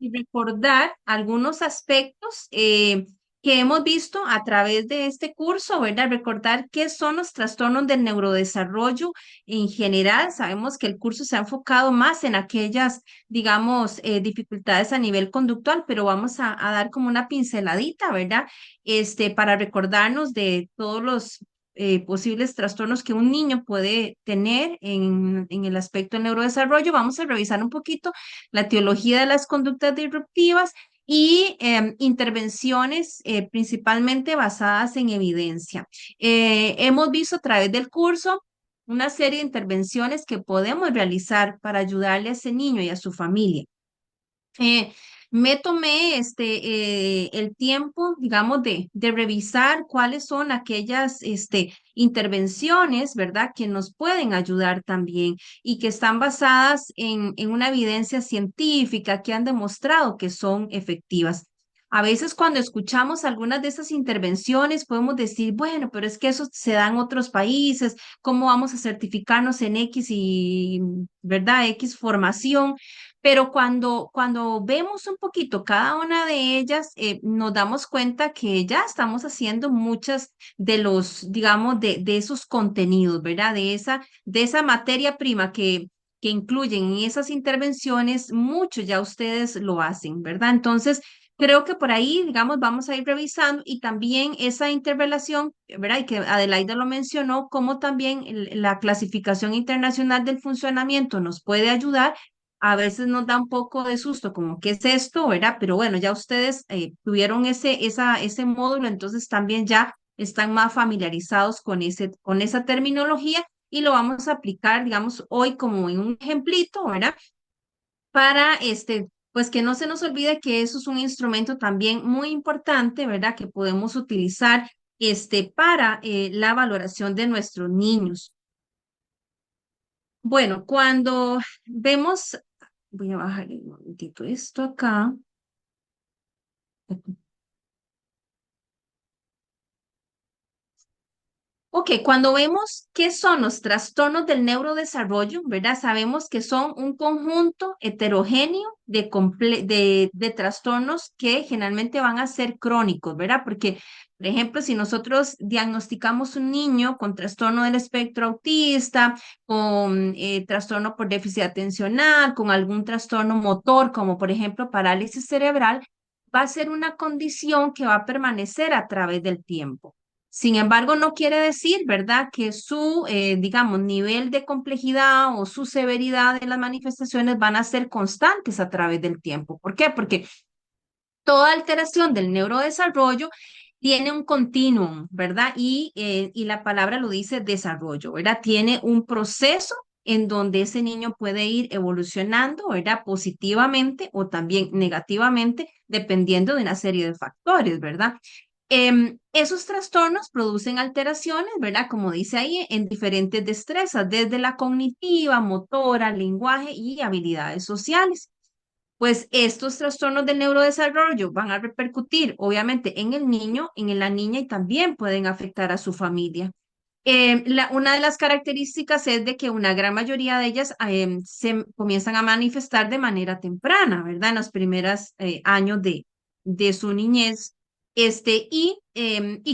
y recordar algunos aspectos que hemos visto a través de este curso, ¿verdad? Recordar qué son los trastornos del neurodesarrollo en general. Sabemos que el curso se ha enfocado más en aquellas, digamos, dificultades a nivel conductual, pero vamos a dar como una pinceladita, ¿verdad? Para recordarnos de todos los posibles trastornos que un niño puede tener en el aspecto del neurodesarrollo. Vamos a revisar un poquito la teología de las conductas disruptivas y intervenciones principalmente basadas en evidencia. Hemos visto a través del curso una serie de intervenciones que podemos realizar para ayudarle a ese niño y a su familia. Eh, Me tomé el tiempo, digamos, de revisar cuáles son aquellas intervenciones, ¿verdad?, que nos pueden ayudar también y que están basadas en una evidencia científica que han demostrado que son efectivas. A veces cuando escuchamos algunas de esas intervenciones podemos decir, bueno, pero es que eso se da en otros países, ¿cómo vamos a certificarnos en X y, ¿verdad?, X formación? Pero cuando vemos un poquito cada una de ellas, nos damos cuenta que ya estamos haciendo muchas de los, digamos, de esos contenidos, ¿verdad? De esa materia prima que incluyen en esas intervenciones, mucho ya ustedes lo hacen, ¿verdad? Entonces, creo que por ahí, digamos, vamos a ir revisando y también esa interrelación, ¿verdad? Y que Adelaida lo mencionó, como también la clasificación internacional del funcionamiento nos puede ayudar. A veces nos da un poco de susto, como, ¿qué es esto, verdad? Pero bueno, ya ustedes tuvieron ese módulo, entonces también ya están más familiarizados con esa terminología y lo vamos a aplicar, digamos, hoy como en un ejemplito, ¿verdad? Para pues que no se nos olvide que eso es un instrumento también muy importante, ¿verdad? Que podemos utilizar para la valoración de nuestros niños. Bueno, cuando vemos, voy a bajar un momentito esto acá. Ok, cuando vemos qué son los trastornos del neurodesarrollo, ¿verdad? Sabemos que son un conjunto heterogéneo de trastornos que generalmente van a ser crónicos, ¿verdad? Porque, por ejemplo, si nosotros diagnosticamos un niño con trastorno del espectro autista, con trastorno por déficit atencional, con algún trastorno motor, como por ejemplo parálisis cerebral, va a ser una condición que va a permanecer a través del tiempo. Sin embargo, no quiere decir, ¿verdad?, que su, digamos, nivel de complejidad o su severidad en las manifestaciones van a ser constantes a través del tiempo. ¿Por qué? Porque toda alteración del neurodesarrollo tiene un continuum, ¿verdad? Y la palabra lo dice desarrollo, ¿verdad? Tiene un proceso en donde ese niño puede ir evolucionando, ¿verdad? Positivamente o también negativamente, dependiendo de una serie de factores, ¿verdad? Esos trastornos producen alteraciones, ¿verdad? Como dice ahí, en diferentes destrezas, desde la cognitiva, motora, lenguaje y habilidades sociales. Pues estos trastornos del neurodesarrollo van a repercutir, obviamente, en el niño, en la niña y también pueden afectar a su familia. Una de las características es de que una gran mayoría de ellas se comienzan a manifestar de manera temprana, ¿verdad? En los primeros años de su niñez, y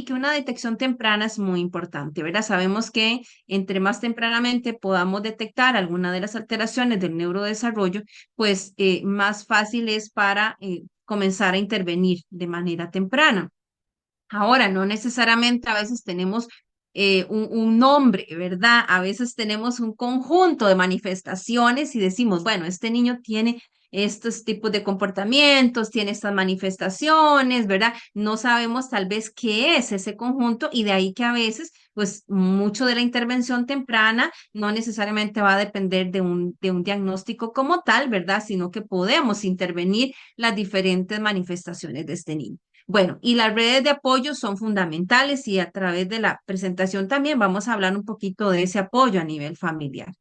que una detección temprana es muy importante, ¿verdad? Sabemos que entre más tempranamente podamos detectar alguna de las alteraciones del neurodesarrollo, pues más fácil es para comenzar a intervenir de manera temprana. Ahora, no necesariamente a veces tenemos un nombre, ¿verdad? A veces tenemos un conjunto de manifestaciones y decimos, bueno, este niño tiene estos tipos de comportamientos, tiene estas manifestaciones, ¿verdad? No sabemos tal vez qué es ese conjunto y de ahí que a veces, pues, mucho de la intervención temprana no necesariamente va a depender de un diagnóstico como tal, ¿verdad? Sino que podemos intervenir las diferentes manifestaciones de este niño. Bueno, y las redes de apoyo son fundamentales y a través de la presentación también vamos a hablar un poquito de ese apoyo a nivel familiar.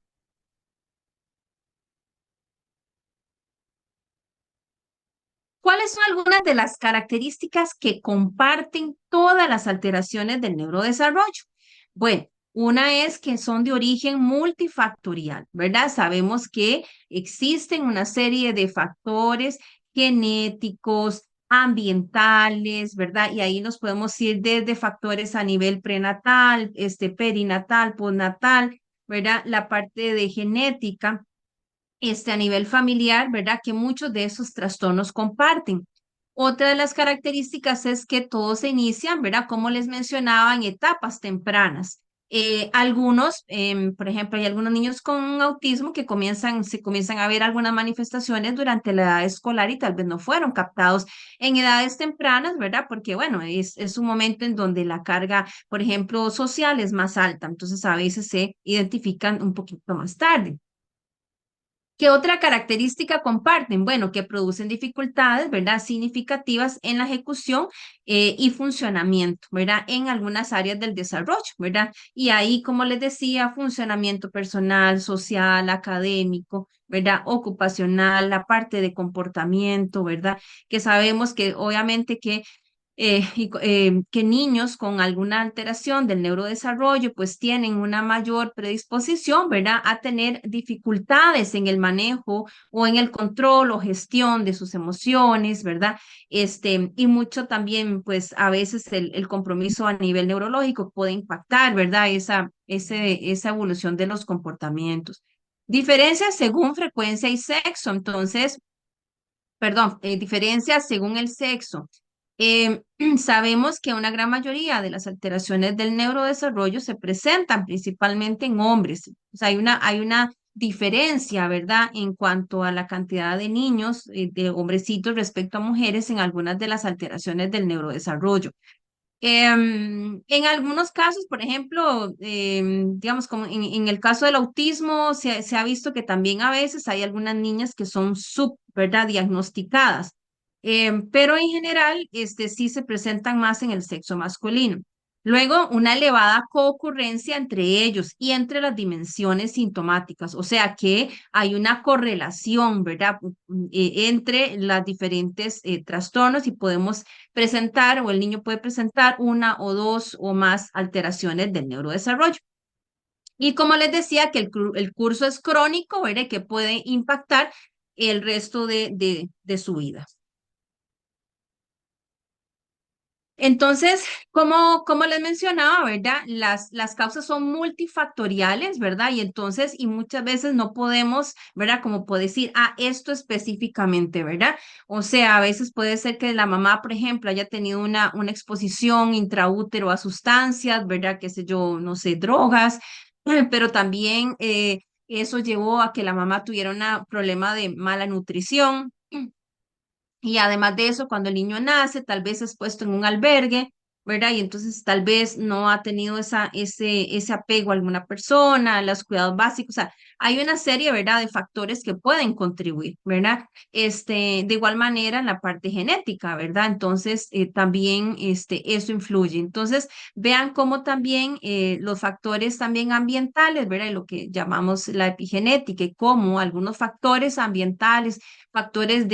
¿Cuáles son algunas de las características que comparten todas las alteraciones del neurodesarrollo? Bueno, una es que son de origen multifactorial, ¿verdad? Sabemos que existen una serie de factores genéticos, ambientales, ¿verdad? Y ahí nos podemos ir desde factores a nivel prenatal, perinatal, postnatal, ¿verdad? La parte de genética, a nivel familiar, ¿verdad? Que muchos de esos trastornos comparten. Otra de las características es que todos se inician, ¿verdad? Como les mencionaba, en etapas tempranas. Algunos, por ejemplo, hay algunos niños con autismo que se comienzan a ver algunas manifestaciones durante la edad escolar y tal vez no fueron captados en edades tempranas, ¿verdad? Porque, bueno, es un momento en donde la carga, por ejemplo, social es más alta, entonces a veces se identifican un poquito más tarde. ¿Qué otra característica comparten? Bueno, que producen dificultades, ¿verdad? Significativas en la ejecución y funcionamiento, ¿verdad? En algunas áreas del desarrollo, ¿verdad? Y ahí, como les decía, funcionamiento personal, social, académico, ¿verdad? Ocupacional, la parte de comportamiento, ¿verdad? Que sabemos que obviamente que niños con alguna alteración del neurodesarrollo pues tienen una mayor predisposición, ¿verdad? A tener dificultades en el manejo o en el control o gestión de sus emociones, ¿verdad? Y mucho también pues a veces el compromiso a nivel neurológico puede impactar, ¿verdad? Esa evolución de los comportamientos. Diferencias según frecuencia y sexo. Entonces, perdón, diferencias según el sexo. Sabemos que una gran mayoría de las alteraciones del neurodesarrollo se presentan principalmente en hombres. O sea, hay una diferencia, ¿verdad? En cuanto a la cantidad de niños, de hombrecitos respecto a mujeres en algunas de las alteraciones del neurodesarrollo. En algunos casos, por ejemplo, digamos, como en el caso del autismo, se ha visto que también a veces hay algunas niñas que son ¿verdad? Diagnosticadas. Pero en general, sí se presentan más en el sexo masculino. Luego, una elevada coocurrencia entre ellos y entre las dimensiones sintomáticas, o sea que hay una correlación, ¿verdad? Entre las diferentes trastornos y podemos presentar o el niño puede presentar una o dos o más alteraciones del neurodesarrollo. Y como les decía, que el curso es crónico, ¿verdad? Que puede impactar el resto de su vida. Entonces, como les mencionaba, ¿verdad? Las causas son multifactoriales, ¿verdad? Y entonces, y muchas veces no podemos, ¿verdad? Como puedo decir, esto específicamente, ¿verdad? O sea, a veces puede ser que la mamá, por ejemplo, haya tenido una exposición intraútero a sustancias, ¿verdad? Qué sé yo, no sé, drogas, pero también eso llevó a que la mamá tuviera un problema de mala nutrición. Y además de eso, cuando el niño nace, tal vez es puesto en un albergue, ¿verdad? Y entonces tal vez no ha tenido ese apego a alguna persona, a los cuidados básicos. O sea, hay una serie, ¿verdad?, de factores que pueden contribuir, ¿verdad? De igual manera en la parte genética, ¿verdad? Entonces, también eso influye. Entonces, vean cómo también los factores también ambientales, ¿verdad? Y lo que llamamos la epigenética, y cómo algunos factores ambientales factores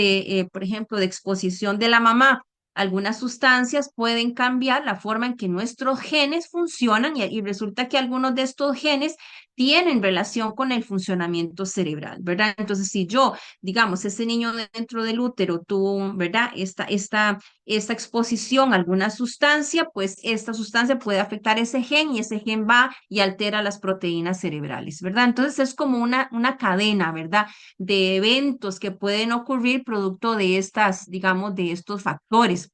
por ejemplo, de exposición de la mamá. Algunas sustancias pueden cambiar la forma en que nuestros genes funcionan y resulta que algunos de estos genes tienen relación con el funcionamiento cerebral, ¿verdad? Entonces, si yo, digamos, ese niño dentro del útero tuvo, ¿verdad? Esta exposición a alguna sustancia, pues esta sustancia puede afectar ese gen y ese gen va y altera las proteínas cerebrales, ¿verdad? Entonces, es como una cadena, ¿verdad? De eventos que pueden ocurrir producto de digamos, de estos factores.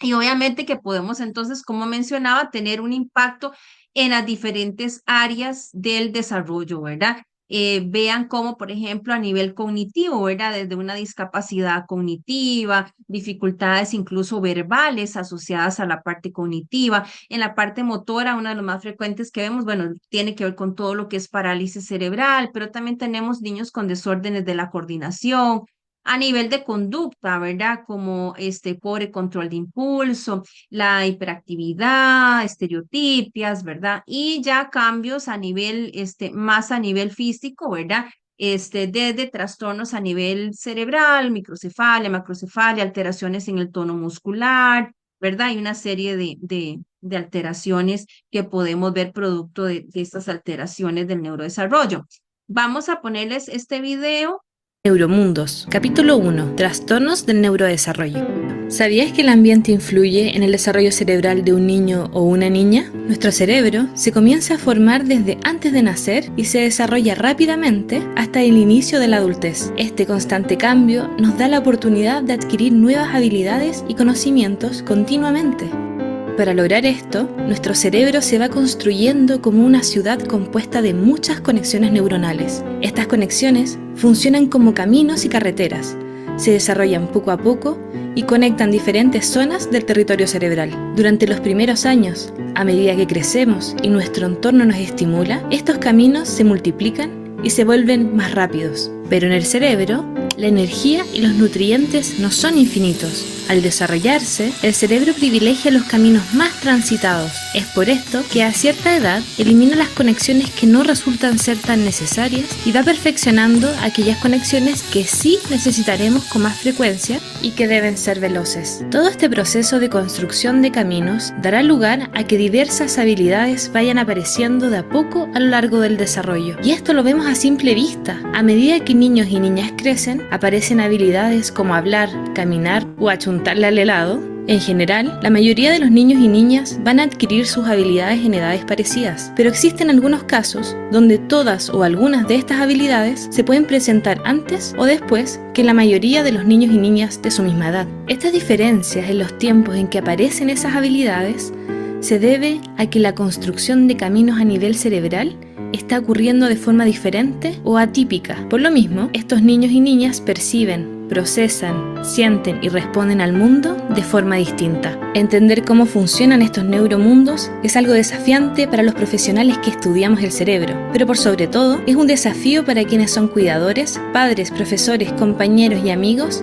Y obviamente que podemos entonces, como mencionaba, tener un impacto en las diferentes áreas del desarrollo, ¿verdad? Vean cómo, por ejemplo, a nivel cognitivo, ¿verdad? Desde una discapacidad cognitiva, dificultades incluso verbales asociadas a la parte cognitiva. En la parte motora, una de las más frecuentes que vemos, bueno, tiene que ver con todo lo que es parálisis cerebral, pero también tenemos niños con desórdenes de la coordinación, a nivel de conducta, ¿verdad? Como pobre control de impulso, la hiperactividad, estereotipias, ¿verdad? Y ya cambios a nivel, más a nivel físico, ¿verdad? Desde trastornos a nivel cerebral, microcefalia, macrocefalia, alteraciones en el tono muscular, ¿verdad? Hay una serie de alteraciones que podemos ver producto de estas alteraciones del neurodesarrollo. Vamos a ponerles este video Neuromundos, capítulo 1, Trastornos del neurodesarrollo. ¿Sabías que el ambiente influye en el desarrollo cerebral de un niño o una niña? Nuestro cerebro se comienza a formar desde antes de nacer y se desarrolla rápidamente hasta el inicio de la adultez. Este constante cambio nos da la oportunidad de adquirir nuevas habilidades y conocimientos continuamente. Para lograr esto, nuestro cerebro se va construyendo como una ciudad compuesta de muchas conexiones neuronales. Estas conexiones funcionan como caminos y carreteras, se desarrollan poco a poco y conectan diferentes zonas del territorio cerebral. Durante los primeros años, a medida que crecemos y nuestro entorno nos estimula, estos caminos se multiplican y se vuelven más rápidos. Pero en el cerebro, la energía y los nutrientes no son infinitos. Al desarrollarse, el cerebro privilegia los caminos más transitados. Es por esto que a cierta edad elimina las conexiones que no resultan ser tan necesarias y va perfeccionando aquellas conexiones que sí necesitaremos con más frecuencia y que deben ser veloces. Todo este proceso de construcción de caminos dará lugar a que diversas habilidades vayan apareciendo de a poco a lo largo del desarrollo. Y esto lo vemos a simple vista. A medida que niños y niñas crecen, aparecen habilidades como hablar, caminar o achuntarle al helado. En general, la mayoría de los niños y niñas van a adquirir sus habilidades en edades parecidas, pero existen algunos casos donde todas o algunas de estas habilidades se pueden presentar antes o después que la mayoría de los niños y niñas de su misma edad. Estas diferencias en los tiempos en que aparecen esas habilidades se debe a que la construcción de caminos a nivel cerebral está ocurriendo de forma diferente o atípica. Por lo mismo, estos niños y niñas perciben, procesan, sienten y responden al mundo de forma distinta. Entender cómo funcionan estos neuromundos es algo desafiante para los profesionales que estudiamos el cerebro, pero por sobre todo es un desafío para quienes son cuidadores, padres, profesores, compañeros y amigos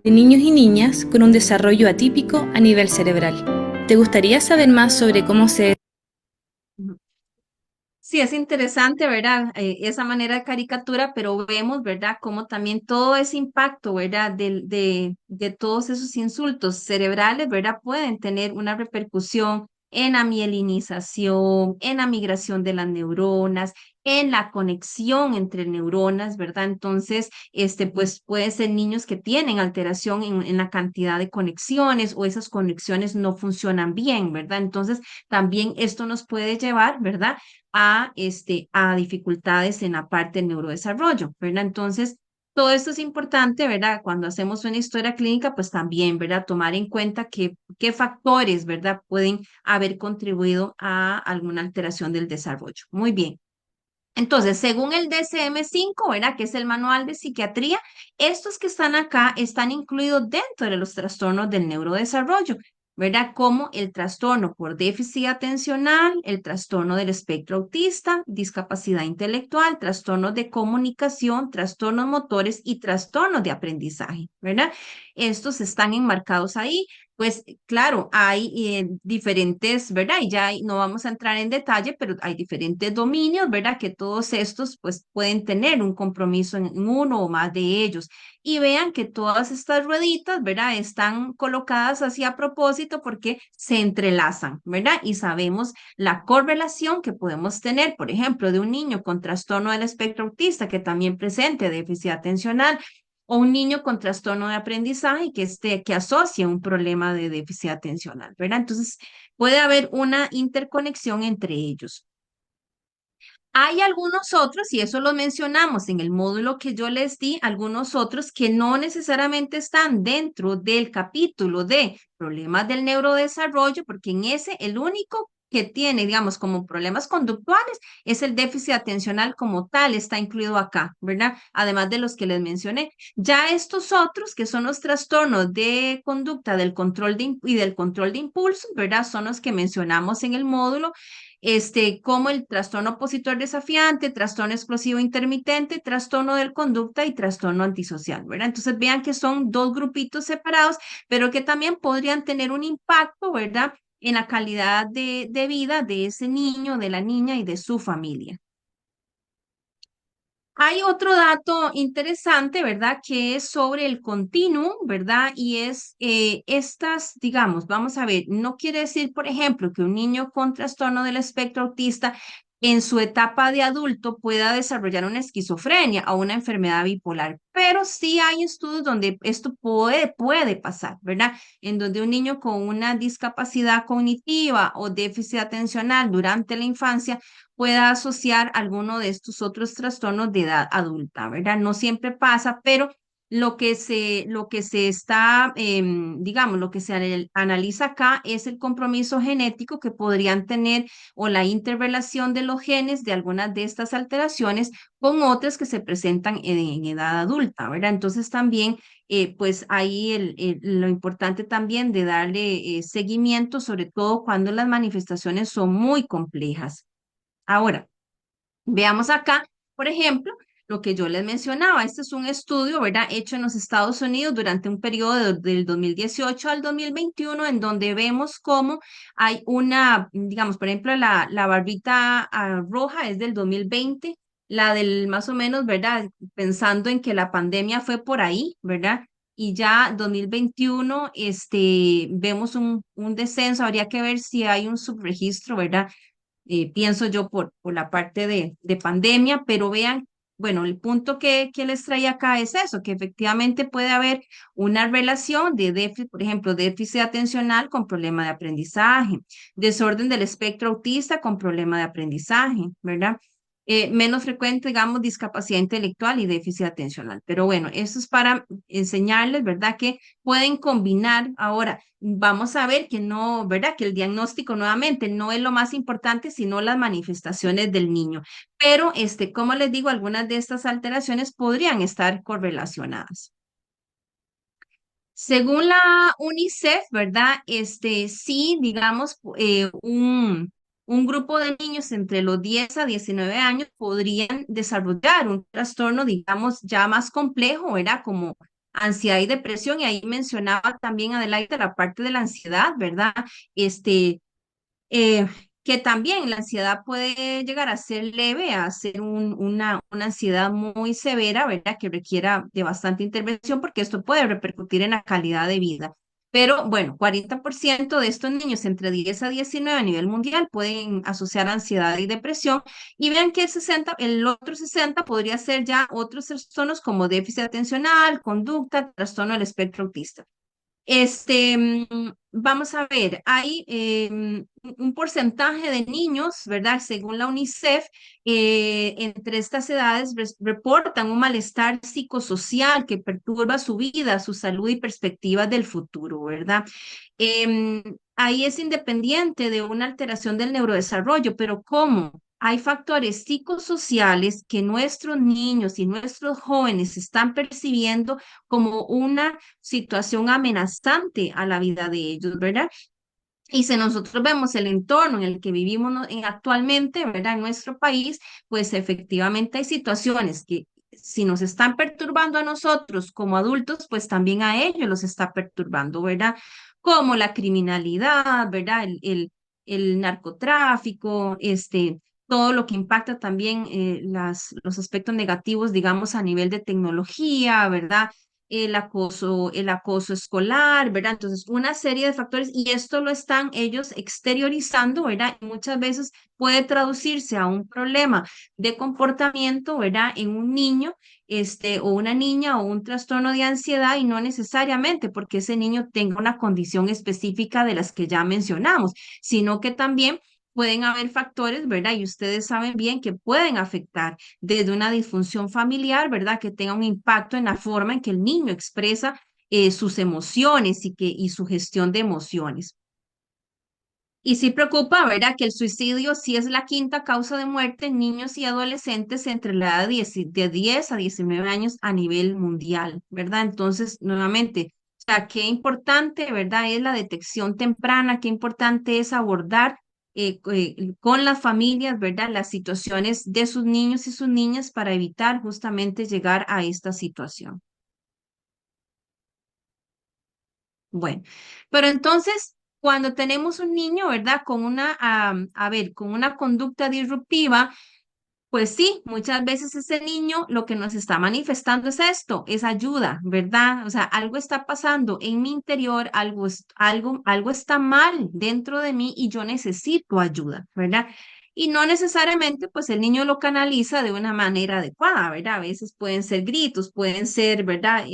de niños y niñas con un desarrollo atípico a nivel cerebral. ¿Te gustaría saber más sobre cómo se... Sí, es interesante, ¿verdad? Esa manera de caricatura, pero vemos, ¿verdad? Cómo también todo ese impacto, ¿verdad? De todos esos insultos cerebrales, ¿verdad? Pueden tener una repercusión en la mielinización, en la migración de las neuronas, en la conexión entre neuronas, ¿verdad? Entonces, pues pueden ser niños que tienen alteración en la cantidad de conexiones o esas conexiones no funcionan bien, ¿verdad? Entonces, también esto nos puede llevar, ¿verdad? A dificultades en la parte del neurodesarrollo, ¿verdad? Entonces, todo esto es importante, ¿verdad? Cuando hacemos una historia clínica, pues también, ¿verdad? Tomar en cuenta qué factores, ¿verdad? Pueden haber contribuido a alguna alteración del desarrollo. Muy bien. Entonces, según el DSM-5, ¿verdad? Que es el Manual de Psiquiatría, estos que están acá están incluidos dentro de los trastornos del neurodesarrollo, ¿verdad? Como el trastorno por déficit atencional, el trastorno del espectro autista, discapacidad intelectual, trastornos de comunicación, trastornos motores y trastornos de aprendizaje, ¿verdad? Estos están enmarcados ahí. Pues claro, hay diferentes, ¿verdad? Y ya no vamos a entrar en detalle, pero hay diferentes dominios, ¿verdad? Que todos estos pues pueden tener un compromiso en uno o más de ellos. Y vean que todas estas rueditas, ¿verdad? Están colocadas así a propósito porque se entrelazan, ¿verdad? Y sabemos la correlación que podemos tener, por ejemplo, de un niño con trastorno del espectro autista que también presente déficit atencional o un niño con trastorno de aprendizaje que asocia un problema de déficit atencional, ¿verdad? Entonces, puede haber una interconexión entre ellos. Hay algunos otros, y eso lo mencionamos en el módulo que yo les di, algunos otros que no necesariamente están dentro del capítulo de problemas del neurodesarrollo, porque en ese el único que tiene, digamos, como problemas conductuales es el déficit atencional como tal, está incluido acá, ¿verdad? Además de los que les mencioné. Ya estos otros, que son los trastornos de conducta del control y del control de impulso, ¿verdad? Son los que mencionamos en el módulo como el trastorno opositor desafiante, trastorno explosivo intermitente, trastorno del conducta y trastorno antisocial, ¿verdad? Entonces vean que son dos grupitos separados, pero que también podrían tener un impacto, ¿verdad? En la calidad de vida de ese niño, de la niña y de su familia. Hay otro dato interesante, ¿verdad? Que es sobre el continuum, ¿verdad? Y es estas, digamos, vamos a ver, no quiere decir, por ejemplo, que un niño con trastorno del espectro autista en su etapa de adulto pueda desarrollar una esquizofrenia o una enfermedad bipolar. Pero sí hay estudios donde esto puede pasar, ¿verdad? En donde un niño con una discapacidad cognitiva o déficit atencional durante la infancia pueda asociar alguno de estos otros trastornos de edad adulta, ¿verdad? No siempre pasa, pero lo que se está, digamos, lo que se analiza acá es el compromiso genético que podrían tener o la interrelación de los genes de algunas de estas alteraciones con otras que se presentan en edad adulta, ¿verdad? Entonces también, pues ahí lo importante también de darle seguimiento, sobre todo cuando las manifestaciones son muy complejas. Ahora, veamos acá, por ejemplo, lo que yo les mencionaba. Este es un estudio, ¿verdad? Hecho en los Estados Unidos durante un periodo del 2018 al 2021, en donde vemos cómo hay una, digamos, por ejemplo, la barbita roja es del 2020, la del más o menos, ¿verdad? Pensando en que la pandemia fue por ahí, ¿verdad? Y ya 2021, vemos un descenso, habría que ver si hay un subregistro, ¿verdad? Pienso yo por la parte de pandemia, pero vean, bueno, el punto que les traía acá es eso, que efectivamente puede haber una relación de déficit, por ejemplo, déficit atencional con problema de aprendizaje, desorden del espectro autista con problema de aprendizaje, ¿verdad? Menos frecuente, digamos, discapacidad intelectual y déficit atencional. Pero bueno, eso es para enseñarles, ¿verdad? Que pueden combinar. Ahora, vamos a ver que no, ¿verdad? Que el diagnóstico nuevamente no es lo más importante, sino las manifestaciones del niño. Pero, como les digo, algunas de estas alteraciones podrían estar correlacionadas. Según la UNICEF, ¿verdad? Sí, digamos, un grupo de niños entre los 10 a 19 años podrían desarrollar un trastorno, digamos, ya más complejo, ¿verdad? Como ansiedad y depresión, y ahí mencionaba también Adelaide la parte de la ansiedad, ¿verdad? Este, eh, que también la ansiedad puede llegar a ser leve, a ser una ansiedad muy severa, ¿verdad? Que requiera de bastante intervención porque esto puede repercutir en la calidad de vida. Pero bueno, 40% de estos niños entre 10 a 19 a nivel mundial pueden asociar ansiedad y depresión. Y vean que el otro 60 podría ser ya otros trastornos como déficit atencional, conducta, trastorno del espectro autista. Vamos a ver, hay un porcentaje de niños, ¿verdad? Según la UNICEF, entre estas edades reportan un malestar psicosocial que perturba su vida, su salud y perspectivas del futuro, ¿verdad? Ahí es independiente de una alteración del neurodesarrollo, pero ¿cómo? Hay factores psicosociales que nuestros niños y nuestros jóvenes están percibiendo como una situación amenazante a la vida de ellos, ¿verdad? Y si nosotros vemos el entorno en el que vivimos actualmente, ¿verdad? En nuestro país, pues efectivamente hay situaciones que si nos están perturbando a nosotros como adultos, pues también a ellos los está perturbando, ¿verdad? Como la criminalidad, ¿verdad? El narcotráfico, todo lo que impacta también los aspectos negativos, digamos, a nivel de tecnología, ¿verdad? El acoso escolar, ¿verdad? Entonces, una serie de factores y esto lo están ellos exteriorizando, ¿verdad? Y muchas veces puede traducirse a un problema de comportamiento, ¿verdad? En un niño, o una niña o un trastorno de ansiedad y no necesariamente porque ese niño tenga una condición específica de las que ya mencionamos, sino que también pueden haber factores, ¿verdad? Y ustedes saben bien que pueden afectar desde una disfunción familiar, ¿verdad? Que tenga un impacto en la forma en que el niño expresa sus emociones y su gestión de emociones. Y sí preocupa, ¿verdad? Que el suicidio sí es la quinta causa de muerte en niños y adolescentes entre la edad de 10 a 19 años a nivel mundial, ¿verdad? Entonces, nuevamente, o sea, qué importante, ¿verdad? Es la detección temprana, qué importante es abordar con las familias, ¿verdad? Las situaciones de sus niños y sus niñas para evitar justamente llegar a esta situación. Bueno, pero entonces, cuando tenemos un niño, ¿verdad? Con a ver, con una conducta disruptiva, pues sí, muchas veces ese niño lo que nos está manifestando es esto, es ayuda, ¿verdad? O sea, algo está pasando en mi interior, algo está mal dentro de mí y yo necesito ayuda, ¿verdad? Y no necesariamente, pues el niño lo canaliza de una manera adecuada, ¿verdad? A veces pueden ser gritos, pueden ser, ¿verdad?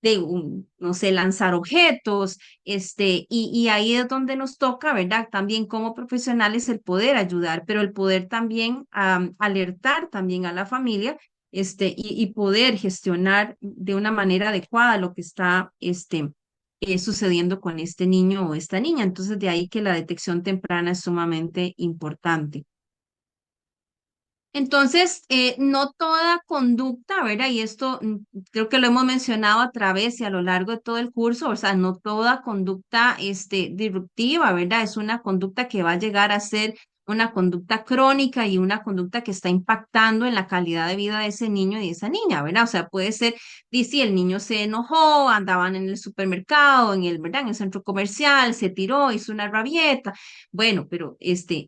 De un, no sé, lanzar objetos, y ahí es donde nos toca, ¿verdad? También como profesionales el poder ayudar, pero el poder también alertar también a la familia, y poder gestionar de una manera adecuada lo que está, sucediendo con este niño o esta niña. Entonces, de ahí que la detección temprana es sumamente importante. Entonces, no toda conducta, ¿verdad? Y esto creo que lo hemos mencionado a través y a lo largo de todo el curso, o sea, no toda conducta disruptiva, ¿verdad? Es una conducta que va a llegar a ser una conducta crónica y una conducta que está impactando en la calidad de vida de ese niño y de esa niña, ¿verdad? O sea, puede ser, si el niño se enojó, andaban en el supermercado, ¿verdad? En el centro comercial, se tiró, hizo una rabieta. Bueno, pero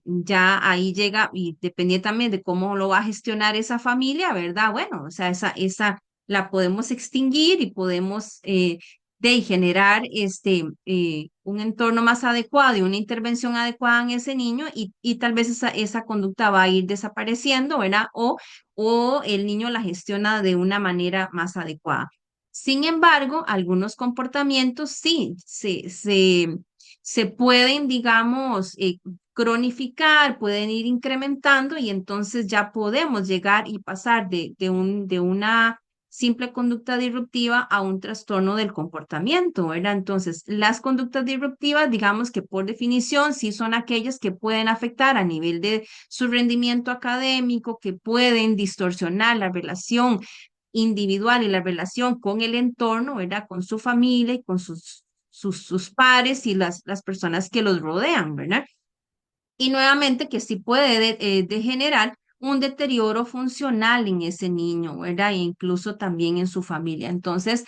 ya ahí llega y depende también de cómo lo va a gestionar esa familia, ¿verdad? Bueno, o sea, esa la podemos extinguir y podemos generar un entorno más adecuado y una intervención adecuada en ese niño y tal vez esa conducta va a ir desapareciendo, ¿verdad? O el niño la gestiona de una manera más adecuada. Sin embargo, algunos comportamientos sí se pueden, digamos, cronificar, pueden ir incrementando y entonces ya podemos llegar y pasar de una simple conducta disruptiva a un trastorno del comportamiento, ¿verdad? Entonces, las conductas disruptivas, digamos que por definición, sí son aquellas que pueden afectar a nivel de su rendimiento académico, que pueden distorsionar la relación individual y la relación con el entorno, ¿verdad? Con su familia y con sus pares y las personas que los rodean, ¿verdad? Y nuevamente que sí puede degenerar un deterioro funcional en ese niño, ¿verdad? E incluso también en su familia. Entonces,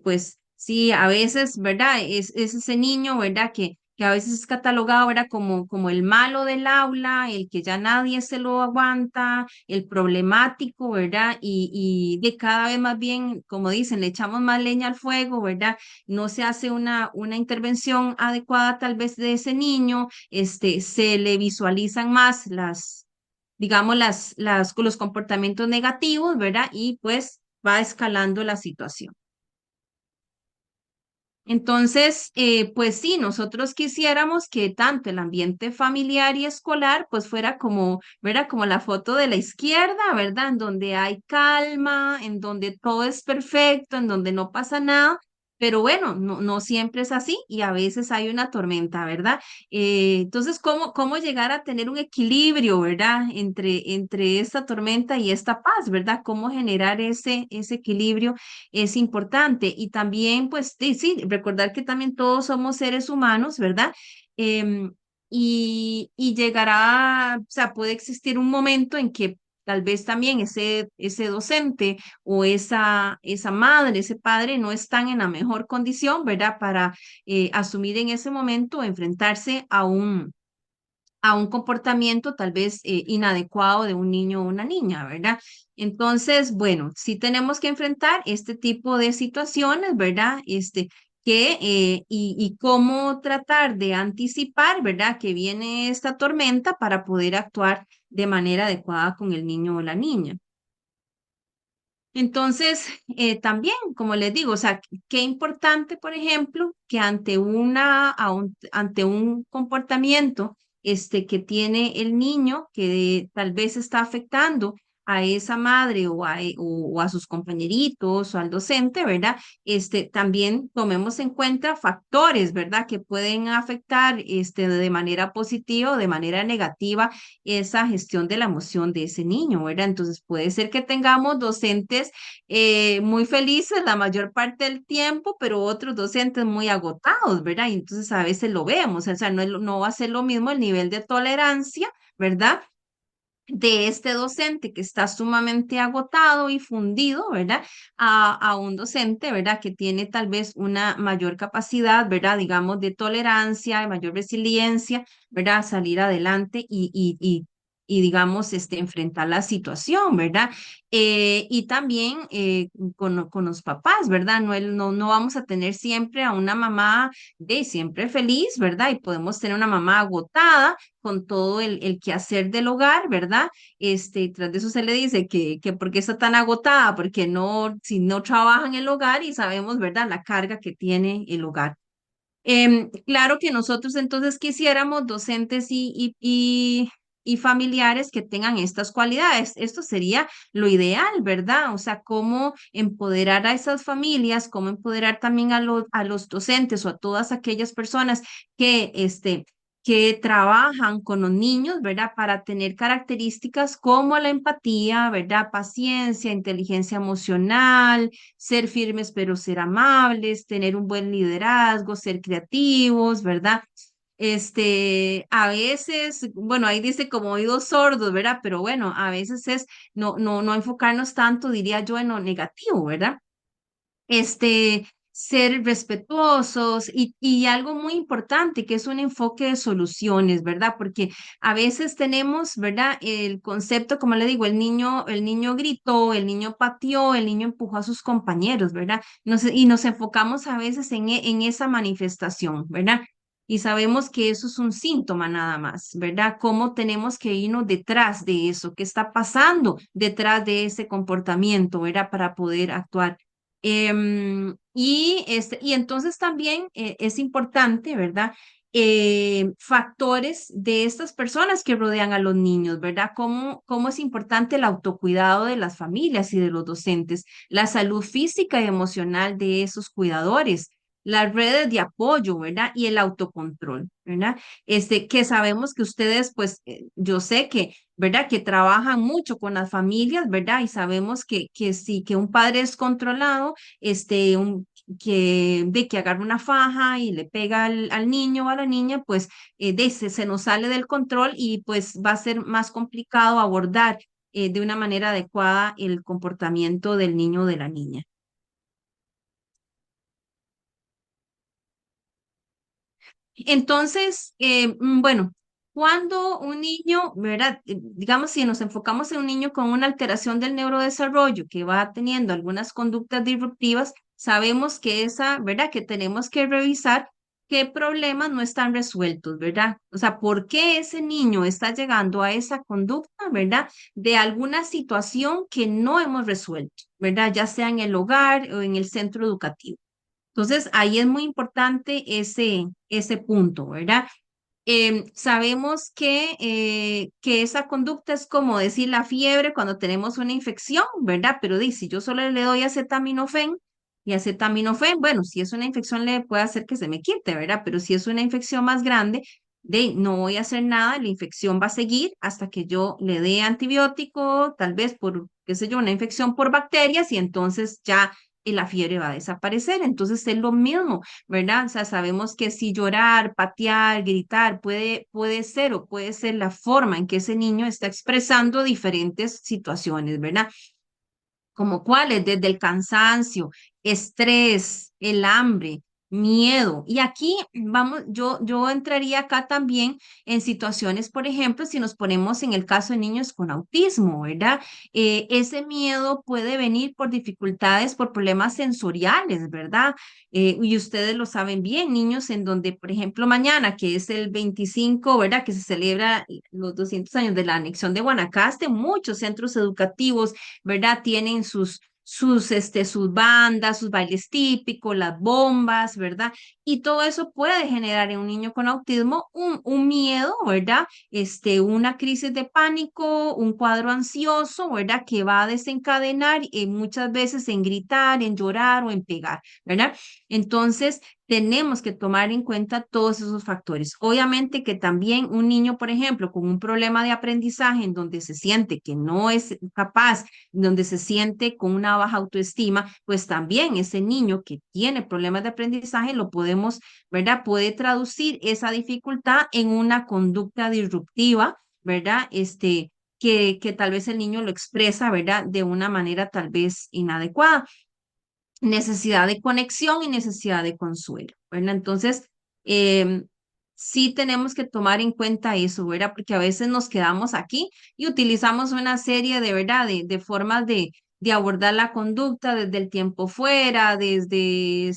pues sí, a veces, ¿verdad? Es ese niño, ¿verdad? Que a veces es catalogado, ¿verdad? Como el malo del aula, el que ya nadie se lo aguanta, el problemático, ¿verdad? Y de cada vez más bien, como dicen, le echamos más leña al fuego, ¿verdad? No se hace una intervención adecuada tal vez de ese niño, se le visualizan más digamos, los comportamientos negativos, ¿verdad? Y pues va escalando la situación. Entonces, pues sí, nosotros quisiéramos que tanto el ambiente familiar y escolar, pues fuera como, ¿verdad? Como la foto de la izquierda, ¿verdad? En donde hay calma, en donde todo es perfecto, en donde no pasa nada. Pero bueno, no siempre es así y a veces hay una tormenta, ¿verdad? Entonces, ¿cómo llegar a tener un equilibrio, ¿verdad? Entre esta tormenta y esta paz, ¿verdad? ¿Cómo generar ese equilibrio? Es importante. Y también, pues, sí, sí, recordar que también todos somos seres humanos, ¿verdad? Em, y llegará, o sea, puede existir un momento en que tal vez también ese docente o esa madre, ese padre no están en la mejor condición, ¿verdad? Para asumir en ese momento, enfrentarse a un comportamiento tal vez inadecuado de un niño o una niña, ¿verdad? Entonces, bueno, sí tenemos que enfrentar este tipo de situaciones, ¿verdad? Y cómo tratar de anticipar, ¿verdad? Que viene esta tormenta para poder actuar de manera adecuada con el niño o la niña. Entonces, también, como les digo, o sea, qué importante, por ejemplo, que ante un comportamiento que tiene el niño que tal vez está afectando a esa madre o a sus compañeritos o al docente, ¿verdad? También tomemos en cuenta factores, ¿verdad? Que pueden afectar de manera positiva o de manera negativa esa gestión de la emoción de ese niño, ¿verdad? Entonces puede ser que tengamos docentes muy felices la mayor parte del tiempo, pero otros docentes muy agotados, ¿verdad? Y entonces a veces lo vemos, o sea, no va a ser lo mismo el nivel de tolerancia, ¿verdad? De este docente que está sumamente agotado y fundido, ¿verdad? A un docente, ¿verdad? Que tiene tal vez una mayor capacidad, ¿verdad? Digamos, de tolerancia, de mayor resiliencia, ¿verdad? Salir adelante digamos, enfrentar la situación, ¿verdad? Y también con los papás, ¿verdad? No vamos a tener siempre a una mamá de siempre feliz, ¿verdad? Y podemos tener una mamá agotada con todo el quehacer del hogar, ¿verdad? Tras de eso se le dice que por qué está tan agotada, porque no, si no trabaja en el hogar y sabemos, ¿verdad? La carga que tiene el hogar. Claro que nosotros entonces quisiéramos docentes y familiares que tengan estas cualidades. Esto sería lo ideal, ¿verdad? O sea, cómo empoderar a esas familias, cómo empoderar también a los docentes o a todas aquellas personas que, que trabajan con los niños, ¿verdad? Para tener características como la empatía, ¿verdad? Paciencia, inteligencia emocional, ser firmes pero ser amables, tener un buen liderazgo, ser creativos, ¿verdad? A veces, bueno, ahí dice como oídos sordos, ¿verdad? Pero bueno, a veces es no enfocarnos tanto, diría yo, en lo negativo, ¿verdad? Ser respetuosos y algo muy importante que es un enfoque de soluciones, ¿verdad? Porque a veces tenemos, ¿verdad? El concepto, como le digo, el niño gritó, el niño pateó, el niño empujó a sus compañeros, ¿verdad? Y nos enfocamos a veces en esa manifestación, ¿verdad? Y sabemos que eso es un síntoma nada más, ¿verdad? Cómo tenemos que irnos detrás de eso, qué está pasando detrás de ese comportamiento, ¿verdad? Para poder actuar. Y entonces también es importante, ¿verdad? Factores de estas personas que rodean a los niños, ¿verdad? Cómo es importante el autocuidado de las familias y de los docentes, la salud física y emocional de esos cuidadores, las redes de apoyo, ¿verdad? Y el autocontrol, ¿verdad? Que sabemos que ustedes, pues, yo sé que, ¿verdad? Que trabajan mucho con las familias, ¿verdad? Y sabemos que sí, que un padre es controlado, que agarra una faja y le pega al niño o a la niña, pues, se nos sale del control y pues va a ser más complicado abordar de una manera adecuada el comportamiento del niño o de la niña. Entonces, bueno, cuando un niño, ¿verdad? Digamos, si nos enfocamos en un niño con una alteración del neurodesarrollo que va teniendo algunas conductas disruptivas, sabemos que ¿verdad? Que tenemos que revisar qué problemas no están resueltos, ¿verdad? O sea, ¿por qué ese niño está llegando a esa conducta, ¿verdad? De alguna situación que no hemos resuelto, ¿verdad? Ya sea en el hogar o en el centro educativo. Entonces, ahí es muy importante ese punto, ¿verdad? Sabemos que esa conducta es como decir la fiebre cuando tenemos una infección, ¿verdad? Pero si yo solo le doy acetaminofén y acetaminofén, bueno, si es una infección le puede hacer que se me quite, ¿verdad? Pero si es una infección más grande, no voy a hacer nada, la infección va a seguir hasta que yo le dé antibiótico, tal vez por, qué sé yo, una infección por bacterias y entonces ya la fiebre va a desaparecer. Entonces es lo mismo, ¿verdad? O sea, sabemos que si llorar, patear, gritar puede ser o puede ser la forma en que ese niño está expresando diferentes situaciones, ¿verdad? Como cuáles, desde el cansancio, estrés, el hambre, miedo. Y aquí vamos, yo entraría acá también en situaciones, por ejemplo, si nos ponemos en el caso de niños con autismo, ¿verdad? Ese miedo puede venir por dificultades, por problemas sensoriales, ¿verdad? Y ustedes lo saben bien, niños en donde, por ejemplo, mañana, que es el 25, ¿verdad? Que se celebra los 200 años de la anexión de Guanacaste, muchos centros educativos, ¿verdad? Tienen sus bandas, sus bailes típicos, las bombas, ¿verdad? Y todo eso puede generar en un niño con autismo un miedo, ¿verdad? Una crisis de pánico, un cuadro ansioso, ¿verdad? Que va a desencadenar muchas veces en gritar, en llorar o en pegar, ¿verdad? Entonces, tenemos que tomar en cuenta todos esos factores. Obviamente que también un niño, por ejemplo, con un problema de aprendizaje en donde se siente que no es capaz, donde se siente con una baja autoestima, pues también ese niño que tiene problemas de aprendizaje lo podemos, ¿verdad? Puede traducir esa dificultad en una conducta disruptiva, ¿verdad? Que tal vez el niño lo expresa, ¿verdad? De una manera tal vez inadecuada, necesidad de conexión y necesidad de consuelo, ¿verdad? Entonces, em, sí tenemos que tomar en cuenta eso, ¿verdad? Porque a veces nos quedamos aquí y utilizamos una serie de, ¿verdad? De formas de abordar la conducta desde el tiempo fuera, desde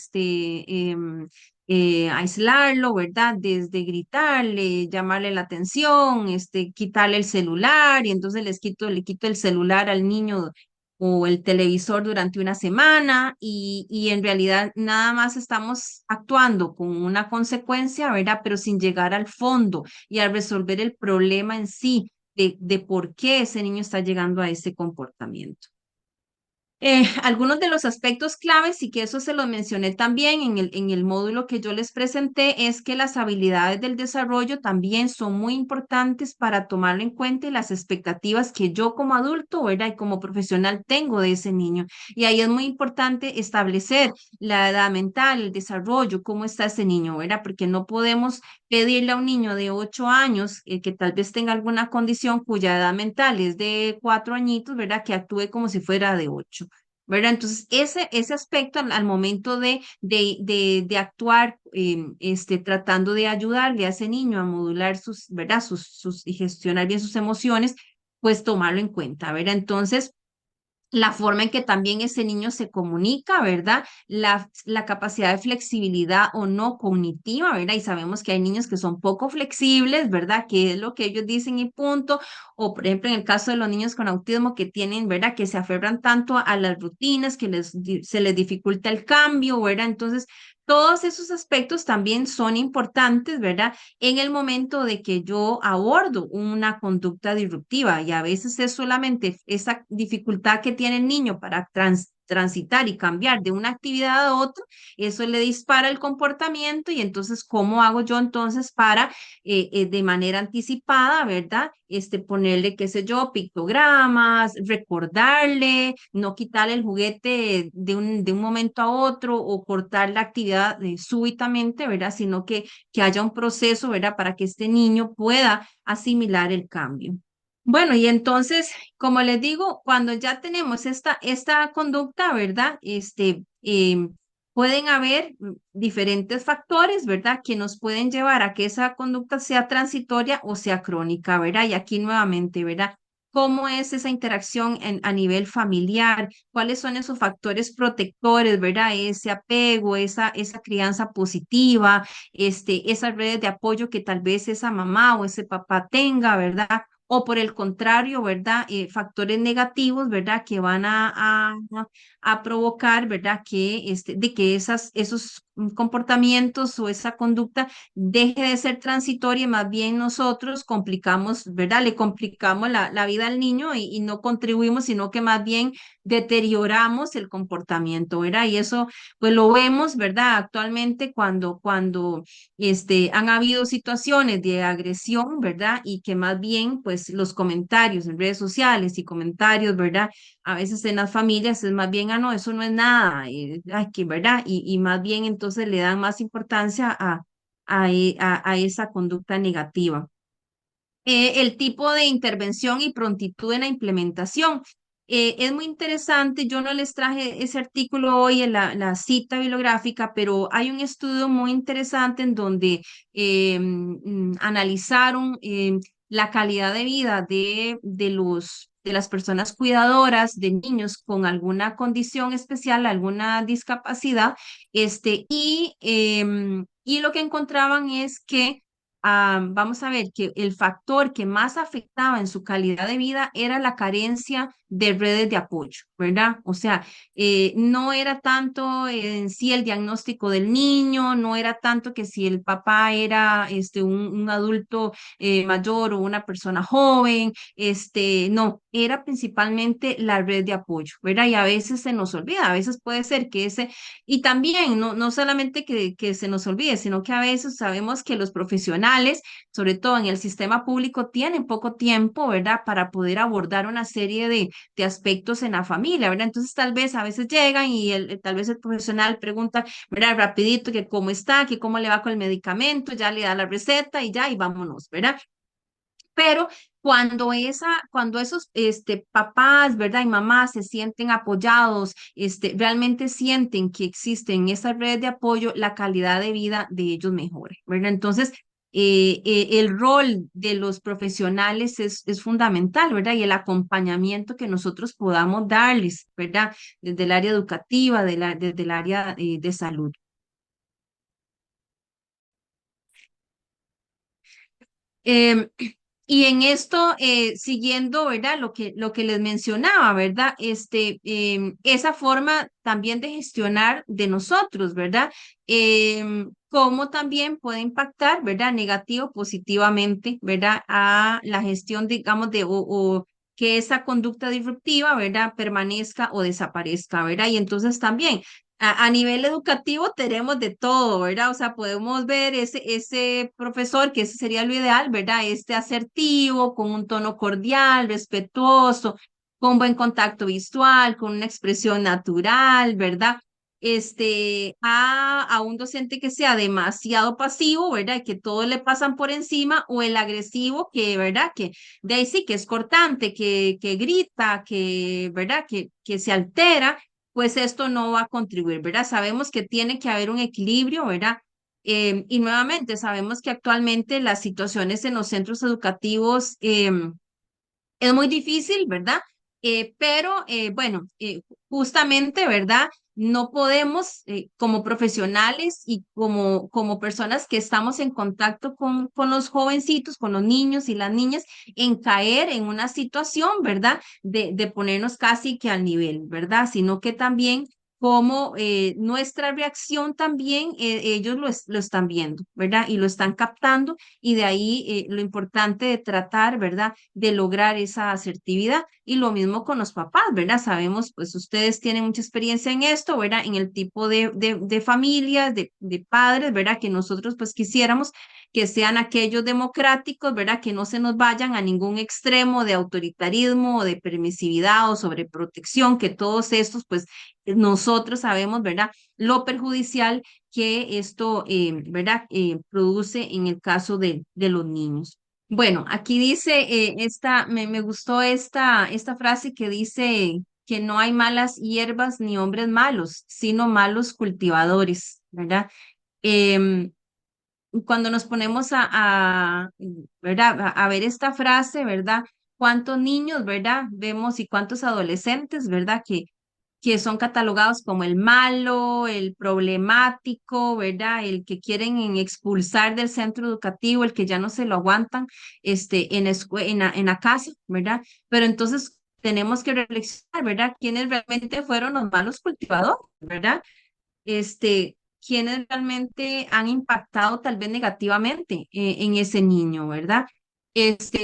aislarlo, ¿verdad? Desde gritarle, llamarle la atención, quitarle el celular y entonces le quito el celular al niño o el televisor durante una semana y en realidad nada más estamos actuando con una consecuencia, ¿verdad? Pero sin llegar al fondo y a resolver el problema en sí de por qué ese niño está llegando a ese comportamiento. Algunos de los aspectos claves, y que eso se los mencioné también en el módulo que yo les presenté, es que las habilidades del desarrollo también son muy importantes para tomarlo en cuenta y las expectativas que yo como adulto, ¿verdad? Y como profesional tengo de ese niño. Y ahí es muy importante establecer la edad mental, el desarrollo, cómo está ese niño, ¿verdad? Porque no podemos pedirle a un niño de 8 años que tal vez tenga alguna condición cuya edad mental es de 4 añitos, ¿verdad? Que actúe como si fuera de 8. ¿Verdad? Entonces, ese aspecto al momento de actuar, tratando de ayudarle a ese niño a modular sus, ¿verdad? Y gestionar bien sus emociones, pues tomarlo en cuenta, ¿verdad? Entonces, la forma en que también ese niño se comunica, ¿verdad? La capacidad de flexibilidad o no cognitiva, ¿verdad? Y sabemos que hay niños que son poco flexibles, ¿verdad? Que es lo que ellos dicen y punto. O, por ejemplo, en el caso de los niños con autismo que tienen, ¿verdad? Que se aferran tanto a las rutinas, que se les dificulta el cambio, ¿verdad? Entonces, todos esos aspectos también son importantes, ¿verdad? En el momento de que yo abordo una conducta disruptiva y a veces es solamente esa dificultad que tiene el niño para transitar y cambiar de una actividad a otra, eso le dispara el comportamiento y entonces, ¿cómo hago yo entonces para de manera anticipada, ¿verdad? Ponerle, qué sé yo, pictogramas, recordarle, no quitarle el juguete de un momento a otro o cortar la actividad súbitamente, ¿verdad? Sino que haya un proceso, ¿verdad? Para que este niño pueda asimilar el cambio. Bueno, y entonces, como les digo, cuando ya tenemos esta conducta, ¿verdad? Pueden haber diferentes factores, ¿verdad? Que nos pueden llevar a que esa conducta sea transitoria o sea crónica, ¿verdad? Y aquí nuevamente, ¿verdad? ¿Cómo es esa interacción a nivel familiar? ¿Cuáles son esos factores protectores, ¿verdad? Ese apego, esa crianza positiva, esas redes de apoyo que tal vez esa mamá o ese papá tenga, ¿verdad? O por el contrario, ¿verdad? Factores negativos, ¿verdad? Que van a provocar, ¿verdad? De que esos comportamientos o esa conducta deje de ser transitoria y más bien nosotros complicamos, ¿verdad? Le complicamos la vida al niño y no contribuimos, sino que más bien deterioramos el comportamiento, ¿verdad? Y eso, pues lo vemos, ¿verdad? Actualmente cuando han habido situaciones de agresión, ¿verdad? Y que más bien, pues los comentarios en redes sociales y comentarios, ¿verdad? A veces en las familias es más bien, ah, no, eso no es nada, ay, que, ¿verdad? Y más bien entonces le dan más importancia a esa conducta negativa. El tipo de intervención y prontitud en la implementación. Es muy interesante, yo no les traje ese artículo hoy en la cita bibliográfica, pero hay un estudio muy interesante en donde analizaron la calidad de vida de las personas cuidadoras de niños con alguna condición especial, alguna discapacidad, y lo que encontraban es que vamos a ver que el factor que más afectaba en su calidad de vida era la carencia de redes de apoyo, ¿verdad? O sea, no era tanto en sí el diagnóstico del niño, no era tanto que si el papá era un adulto mayor o una persona joven, no, era principalmente la red de apoyo, ¿verdad? Y a veces se nos olvida, a veces puede ser que y también, no solamente que se nos olvide, sino que a veces sabemos que los profesionales, sobre todo en el sistema público, tienen poco tiempo, ¿verdad?, para poder abordar una serie de aspectos en la familia, ¿verdad? Entonces, tal vez a veces llegan y tal vez el profesional pregunta, ¿verdad?, rapidito, que cómo está, que cómo le va con el medicamento, ya le da la receta y ya, y vámonos, ¿verdad? Pero cuando esos papás, ¿verdad? Y mamás se sienten apoyados, realmente sienten que existen esas redes de apoyo, la calidad de vida de ellos mejora, ¿verdad? Entonces, el rol de los profesionales es fundamental, ¿verdad? Y el acompañamiento que nosotros podamos darles, ¿verdad? Desde el área educativa, desde el área de salud. Em, y en esto, siguiendo, ¿verdad? Lo que les mencionaba, ¿verdad? Esa forma también de gestionar de nosotros, ¿verdad? Cómo también puede impactar, ¿verdad? Negativo, positivamente, ¿verdad? A la gestión, digamos, o que esa conducta disruptiva, ¿verdad? Permanezca o desaparezca, ¿verdad? Y entonces también a nivel educativo tenemos de todo, ¿verdad? O sea, podemos ver ese profesor, que ese sería lo ideal, ¿verdad? Este asertivo, con un tono cordial, respetuoso, con buen contacto visual, con una expresión natural, ¿verdad? A un docente que sea demasiado pasivo, ¿verdad? Que todo le pasan por encima, o el agresivo que, ¿verdad? Que de ahí sí que es cortante, que grita, ¿verdad? Que se altera, pues esto no va a contribuir, ¿verdad? Sabemos que tiene que haber un equilibrio, ¿verdad? Y nuevamente, sabemos que actualmente las situaciones en los centros educativos es muy difícil, ¿verdad? Bueno, justamente, ¿verdad? No podemos, como profesionales y como personas que estamos en contacto con los jovencitos, con los niños y las niñas, en caer en una situación, ¿verdad? De ponernos casi que al nivel, ¿verdad? Sino que también como nuestra reacción también, ellos lo están viendo, ¿verdad? Y lo están captando, y de ahí lo importante de tratar, ¿verdad? De lograr esa asertividad. Y lo mismo con los papás, ¿verdad? Sabemos, pues ustedes tienen mucha experiencia en esto, ¿verdad? En el tipo de familias, de padres, ¿verdad? Que nosotros pues quisiéramos que sean aquellos democráticos, ¿verdad? Que no se nos vayan a ningún extremo de autoritarismo o de permisividad o sobreprotección, que todos estos, pues nosotros sabemos, ¿verdad? Lo perjudicial que esto, ¿verdad? Produce en el caso de los niños. Bueno, aquí dice, me gustó esta frase que dice que no hay malas hierbas ni hombres malos, sino malos cultivadores, ¿verdad? Em, Cuando nos ponemos ¿verdad? A ver esta frase, ¿verdad? ¿Cuántos niños, ¿verdad? Vemos, y cuántos adolescentes, ¿verdad? Que son catalogados como el malo, el problemático, ¿verdad? El que quieren expulsar del centro educativo, el que ya no se lo aguantan, en la casa, ¿verdad? Pero entonces tenemos que reflexionar, ¿verdad? ¿Quiénes realmente fueron los malos cultivadores, ¿verdad? ¿Quiénes realmente han impactado tal vez negativamente en ese niño, ¿verdad?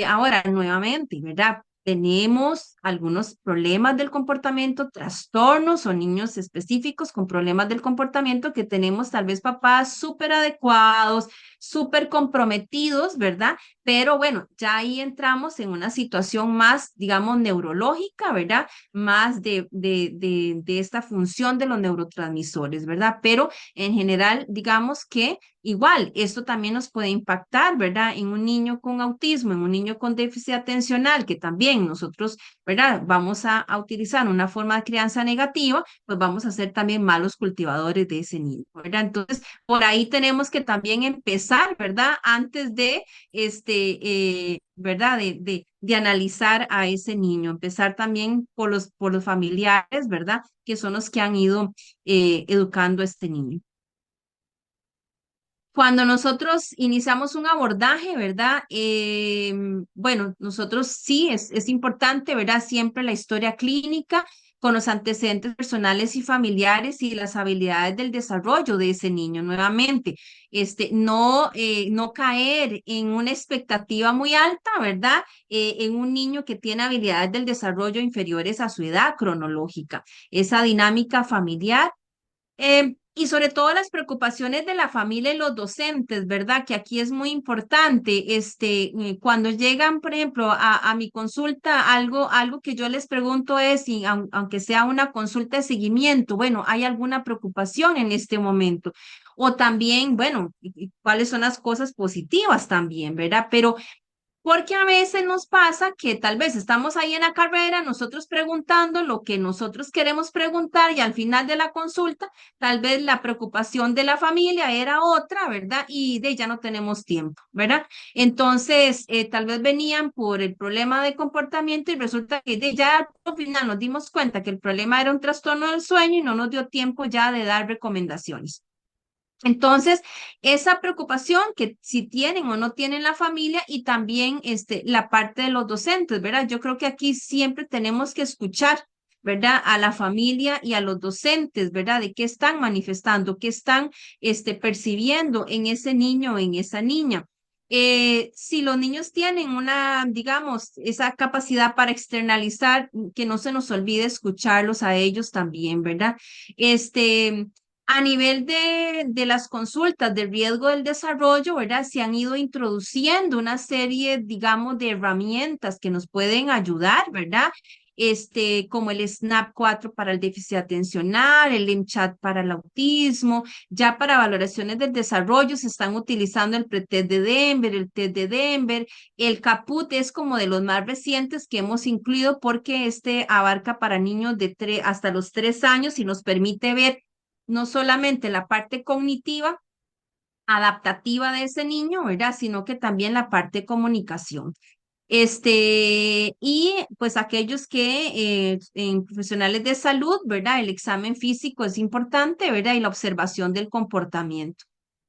Ahora, nuevamente, ¿verdad? Tenemos algunos problemas del comportamiento, trastornos o niños específicos con problemas del comportamiento, que tenemos tal vez papás súper adecuados, súper comprometidos, ¿verdad? Pero bueno, ya ahí entramos en una situación más, digamos, neurológica, ¿verdad? Más de esta función de los neurotransmisores, ¿verdad? Pero en general, digamos que igual, esto también nos puede impactar, ¿verdad? En un niño con autismo, en un niño con déficit atencional, que también nosotros, ¿verdad? Vamos a utilizar una forma de crianza negativa, pues vamos a ser también malos cultivadores de ese niño, ¿verdad? Entonces, por ahí tenemos que también empezar, ¿verdad? Antes de, ¿verdad? De analizar a ese niño, empezar también por los familiares, ¿verdad? Que son los que han ido educando a este niño. Cuando nosotros iniciamos un abordaje, ¿verdad? Bueno, nosotros sí, es importante, ¿verdad? Siempre la historia clínica con los antecedentes personales y familiares y las habilidades del desarrollo de ese niño. Nuevamente, no caer en una expectativa muy alta, ¿verdad? En un niño que tiene habilidades del desarrollo inferiores a su edad cronológica. Esa dinámica familiar, y sobre todo las preocupaciones de la familia y los docentes, ¿verdad? Que aquí es muy importante, cuando llegan, por ejemplo, a mi consulta, algo que yo les pregunto es, si, aunque sea una consulta de seguimiento, bueno, ¿hay alguna preocupación en este momento? O también, bueno, ¿cuáles son las cosas positivas también, ¿verdad? Pero Porque a veces nos pasa que tal vez estamos ahí en la carrera, nosotros preguntando lo que nosotros queremos preguntar y al final de la consulta, tal vez la preocupación de la familia era otra, ¿verdad? Y de ya no tenemos tiempo, ¿verdad? Entonces, tal vez venían por el problema de comportamiento y resulta que de ya al final nos dimos cuenta que el problema era un trastorno del sueño y no nos dio tiempo ya de dar recomendaciones. Entonces, esa preocupación que si tienen o no tienen la familia y también la parte de los docentes, ¿verdad? Yo creo que aquí siempre tenemos que escuchar, ¿verdad? A la familia y a los docentes, ¿verdad? De qué están manifestando, qué están percibiendo en ese niño o en esa niña. Si los niños tienen una, digamos, esa capacidad para externalizar, que no se nos olvide escucharlos a ellos también, ¿verdad? Este, a nivel de las consultas de riesgo del desarrollo, ¿verdad? Se han ido introduciendo una serie, digamos, de herramientas que nos pueden ayudar, ¿verdad? Como el SNAP 4 para el déficit atencional, el MCHAT para el autismo, ya para valoraciones del desarrollo se están utilizando el pretest de Denver, el test de Denver, el CAPUT es como de los más recientes que hemos incluido porque abarca para niños de hasta los 3 años y nos permite ver no solamente la parte cognitiva, adaptativa de ese niño, ¿verdad? Sino que también la parte de comunicación. Y pues aquellos que en profesionales de salud, ¿verdad? El examen físico es importante, ¿verdad? Y la observación del comportamiento.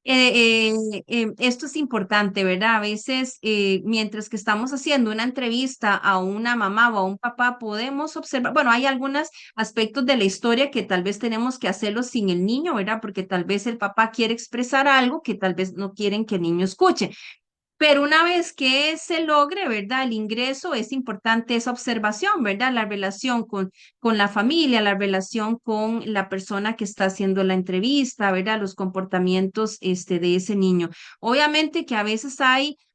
Esto es importante, ¿verdad? A veces, mientras que estamos haciendo una entrevista a una mamá o a un papá, podemos observar, bueno, hay algunos aspectos de la historia que tal vez tenemos que hacerlo sin el niño, ¿verdad? Porque tal vez el papá quiere expresar algo que tal vez no quieren que el niño escuche. Pero una vez que se logre, ¿verdad? El ingreso es importante esa observación, ¿verdad? La relación con la familia, la relación con la persona que está haciendo la entrevista, ¿verdad? Los comportamientos de ese niño. Obviamente que a veces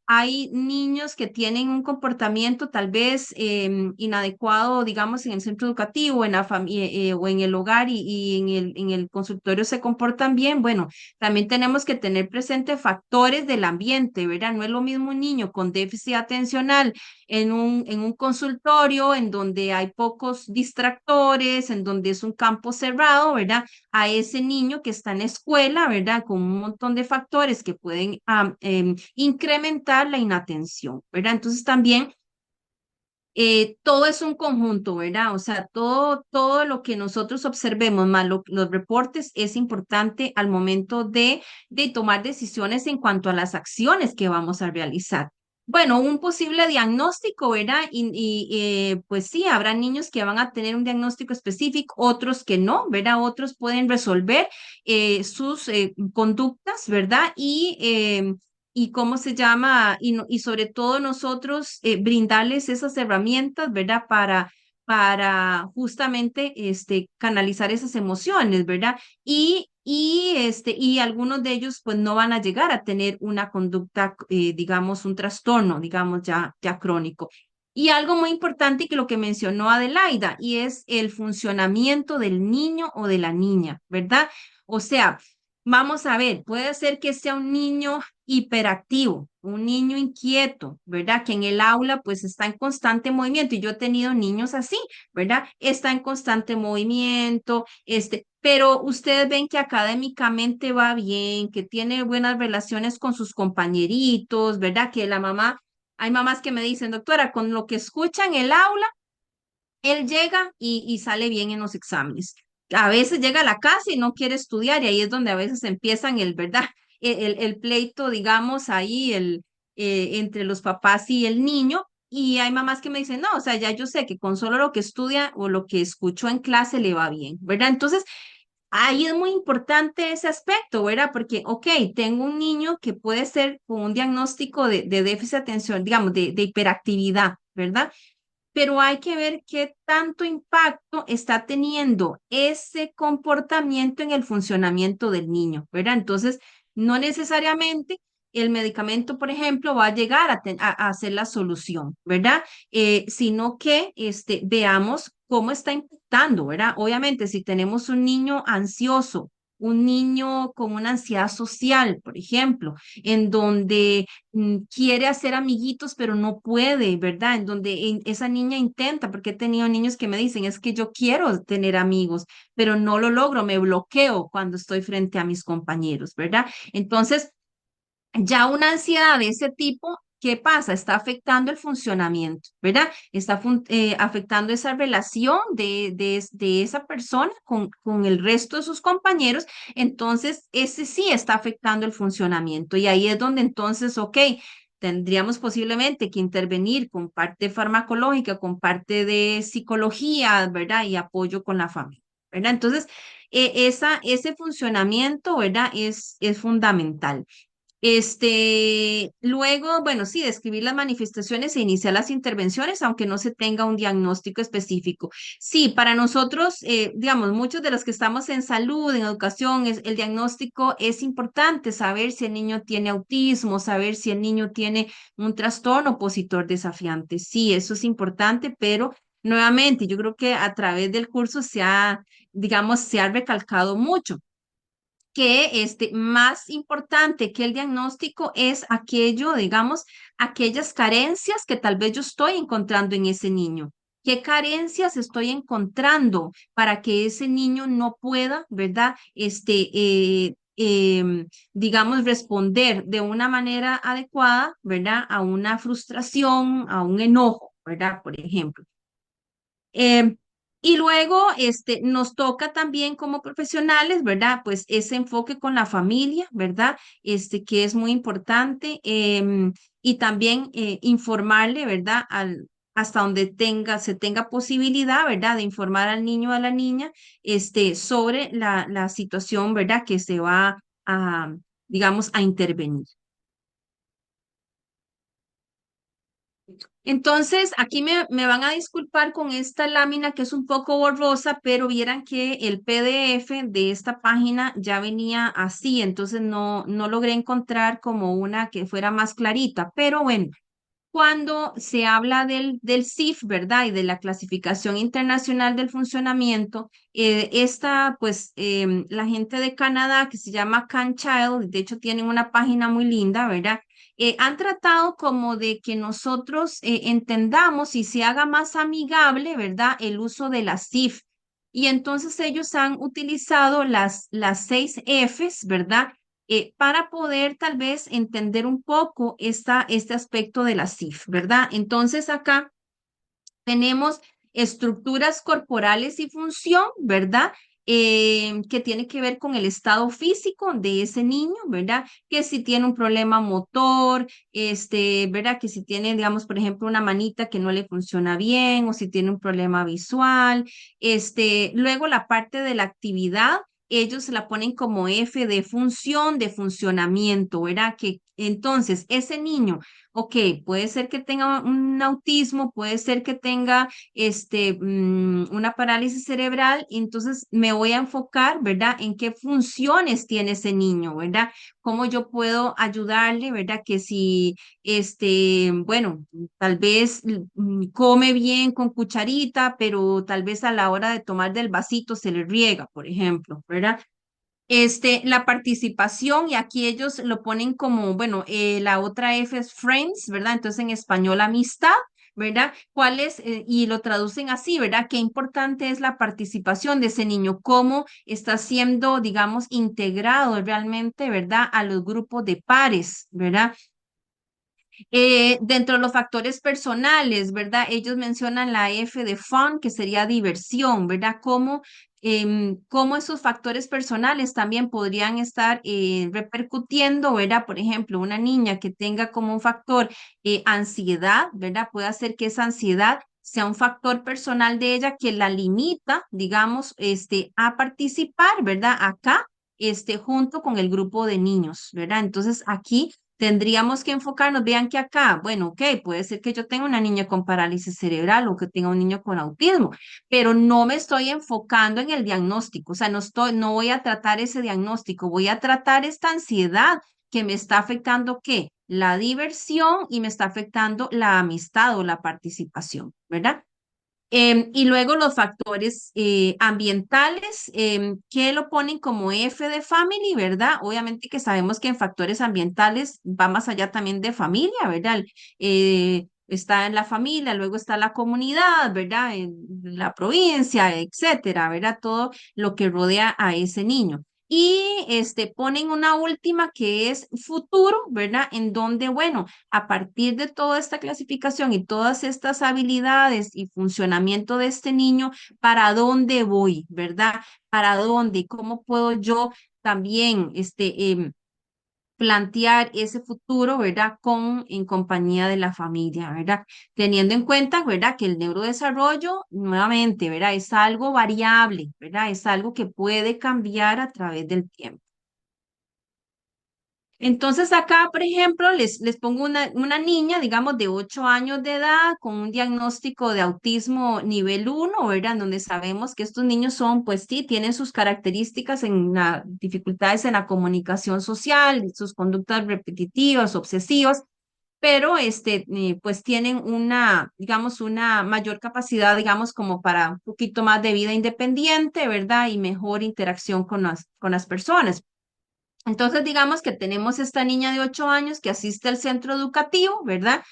hay niños que tienen un comportamiento tal vez inadecuado, digamos, en el centro educativo, en la familia o en el hogar y en el consultorio se comportan bien. Bueno, también tenemos que tener presente factores del ambiente, ¿verdad? No es lo mismo un niño con déficit atencional en un consultorio en donde hay pocos distractores, en donde es un campo cerrado, ¿verdad? A ese niño que está en la escuela, ¿verdad? Con un montón de factores que pueden incrementar la inatención, ¿verdad? Entonces también todo es un conjunto, ¿verdad? O sea, todo lo que nosotros observemos, más los reportes, es importante al momento de tomar decisiones en cuanto a las acciones que vamos a realizar. Bueno, un posible diagnóstico, ¿verdad? Pues sí, habrá niños que van a tener un diagnóstico específico, otros que no, ¿verdad? Otros pueden resolver sus conductas, ¿verdad? Y cómo se llama, y sobre todo nosotros brindarles esas herramientas, ¿verdad? Para justamente canalizar esas emociones, ¿verdad? Y algunos de ellos pues no van a llegar a tener una conducta, digamos, un trastorno, digamos, ya crónico. Y algo muy importante que lo que mencionó Adelaida, y es el funcionamiento del niño o de la niña, ¿verdad? O sea, vamos a ver, puede ser que sea un niño hiperactivo, un niño inquieto, ¿verdad? Que en el aula pues está en constante movimiento y yo he tenido niños así, ¿verdad? Está en constante movimiento, pero ustedes ven que académicamente va bien, que tiene buenas relaciones con sus compañeritos, ¿verdad? Que la mamá, hay mamás que me dicen, doctora, con lo que escucha en el aula, él llega y sale bien en los exámenes. A veces llega a la casa y no quiere estudiar y ahí es donde a veces empiezan ¿verdad? El pleito, digamos, ahí entre los papás y el niño. Y hay mamás que me dicen, no, o sea, ya yo sé que con solo lo que estudia o lo que escuchó en clase le va bien, ¿verdad? Entonces, ahí es muy importante ese aspecto, ¿verdad? Porque, ok, tengo un niño que puede ser con un diagnóstico de déficit de atención, digamos, de hiperactividad, ¿verdad? Pero hay que ver qué tanto impacto está teniendo ese comportamiento en el funcionamiento del niño, ¿verdad? Entonces, no necesariamente el medicamento, por ejemplo, va a llegar a ser la solución, ¿verdad? Sino que veamos cómo está impactando, ¿verdad? Obviamente, si tenemos un niño ansioso, un niño con una ansiedad social, por ejemplo, en donde quiere hacer amiguitos, pero no puede, ¿verdad? En donde esa niña intenta, porque he tenido niños que me dicen, es que yo quiero tener amigos, pero no lo logro, me bloqueo cuando estoy frente a mis compañeros, ¿verdad? Entonces, ya una ansiedad de ese tipo, ¿qué pasa? Está afectando el funcionamiento, ¿verdad? Está afectando esa relación de esa persona con el resto de sus compañeros. Entonces, ese sí está afectando el funcionamiento. Y ahí es donde entonces, ok, tendríamos posiblemente que intervenir con parte farmacológica, con parte de psicología, ¿verdad? Y apoyo con la familia, ¿verdad? Entonces, ese funcionamiento, ¿verdad? Es fundamental. Luego, bueno, sí, describir las manifestaciones e iniciar las intervenciones, aunque no se tenga un diagnóstico específico. Sí, para nosotros, digamos, muchos de los que estamos en salud, en educación, el diagnóstico es importante, saber si el niño tiene autismo, saber si el niño tiene un trastorno opositor desafiante. Sí, eso es importante, pero nuevamente, yo creo que a través del curso digamos, se ha recalcado mucho que más importante que el diagnóstico es aquello, digamos, aquellas carencias que tal vez yo estoy encontrando en ese niño. ¿Qué carencias estoy encontrando para que ese niño no pueda, ¿verdad? Digamos, responder de una manera adecuada, ¿verdad? A una frustración, a un enojo, ¿verdad? Por ejemplo. Eh, y luego, nos toca también como profesionales, ¿verdad? Pues ese enfoque con la familia, ¿verdad? Que es muy importante. Y también informarle, ¿verdad? Hasta donde se tenga posibilidad, ¿verdad? De informar al niño o a la niña, sobre la situación, ¿verdad? Que se va a, digamos, a intervenir. Entonces, aquí me van a disculpar con esta lámina que es un poco borrosa, pero vieran que el PDF de esta página ya venía así, entonces no logré encontrar como una que fuera más clarita, pero bueno, cuando se habla del CIF, ¿verdad? Y de la clasificación internacional del funcionamiento, pues la gente de Canadá que se llama CanChild, de hecho tienen una página muy linda, ¿verdad? Han tratado como de que nosotros entendamos y se haga más amigable, ¿verdad? El uso de la CIF. Y entonces ellos han utilizado las 6 Fs, ¿verdad? Para poder tal vez entender un poco este aspecto de la CIF, ¿verdad? Entonces acá tenemos estructuras corporales y función, ¿verdad? Que tiene que ver con el estado físico de ese niño, ¿verdad? Que si tiene un problema motor, ¿verdad? Que si tiene, digamos, por ejemplo, una manita que no le funciona bien o si tiene un problema visual. Luego la parte de la actividad, ellos la ponen como F de función, de funcionamiento, ¿verdad? Que entonces ese niño, ok, puede ser que tenga un autismo, puede ser que tenga una parálisis cerebral, entonces me voy a enfocar, ¿verdad? En qué funciones tiene ese niño, ¿verdad? Cómo yo puedo ayudarle, ¿verdad? Que si, bueno, tal vez come bien con cucharita, pero tal vez a la hora de tomar del vasito se le riega, por ejemplo, ¿verdad? La participación, y aquí ellos lo ponen como, bueno, la otra F es friends, ¿verdad? Entonces en español amistad, ¿verdad? ¿Cuál es? Y lo traducen así, ¿verdad? Qué importante es la participación de ese niño, cómo está siendo, digamos, integrado realmente, ¿verdad? A los grupos de pares, ¿verdad? Dentro de los factores personales, ¿verdad? Ellos mencionan la F de fun, que sería diversión, ¿verdad? Cómo esos factores personales también podrían estar repercutiendo, ¿verdad? Por ejemplo, una niña que tenga como un factor ansiedad, ¿verdad? Puede hacer que esa ansiedad sea un factor personal de ella que la limita, digamos, a participar, ¿verdad? Acá, junto con el grupo de niños, ¿verdad? Entonces, aquí tendríamos que enfocarnos, vean que acá, bueno, ok, puede ser que yo tenga una niña con parálisis cerebral o que tenga un niño con autismo, pero no me estoy enfocando en el diagnóstico, o sea, no voy a tratar ese diagnóstico, voy a tratar esta ansiedad que me está afectando, ¿qué? La diversión y me está afectando la amistad o la participación, ¿verdad? Y luego los factores ambientales, que lo ponen como F de family, ¿verdad? Obviamente que sabemos que en factores ambientales va más allá también de familia, ¿verdad? Está en la familia, luego está la comunidad, ¿verdad? En la provincia, etcétera, ¿verdad? Todo lo que rodea a ese niño. Y ponen una última que es futuro, ¿verdad? En donde, bueno, a partir de toda esta clasificación y todas estas habilidades y funcionamiento de este niño, ¿para dónde voy, verdad? ¿Para dónde? ¿Cómo puedo yo también plantear ese futuro, verdad? En compañía de la familia, ¿verdad? Teniendo en cuenta, ¿verdad? Que el neurodesarrollo, nuevamente, ¿verdad? Es algo variable, ¿verdad? Es algo que puede cambiar a través del tiempo. Entonces acá, por ejemplo, les pongo una niña, digamos, de 8 años de edad con un diagnóstico de autismo nivel 1, ¿verdad? Donde sabemos que estos niños son, pues sí, tienen sus características en dificultades en la comunicación social, sus conductas repetitivas, obsesivas, pero pues tienen una, digamos, una mayor capacidad, digamos, como para un poquito más de vida independiente, ¿verdad? Y mejor interacción con las personas. Entonces, digamos que tenemos esta niña de 8 años que asiste al centro educativo, ¿verdad?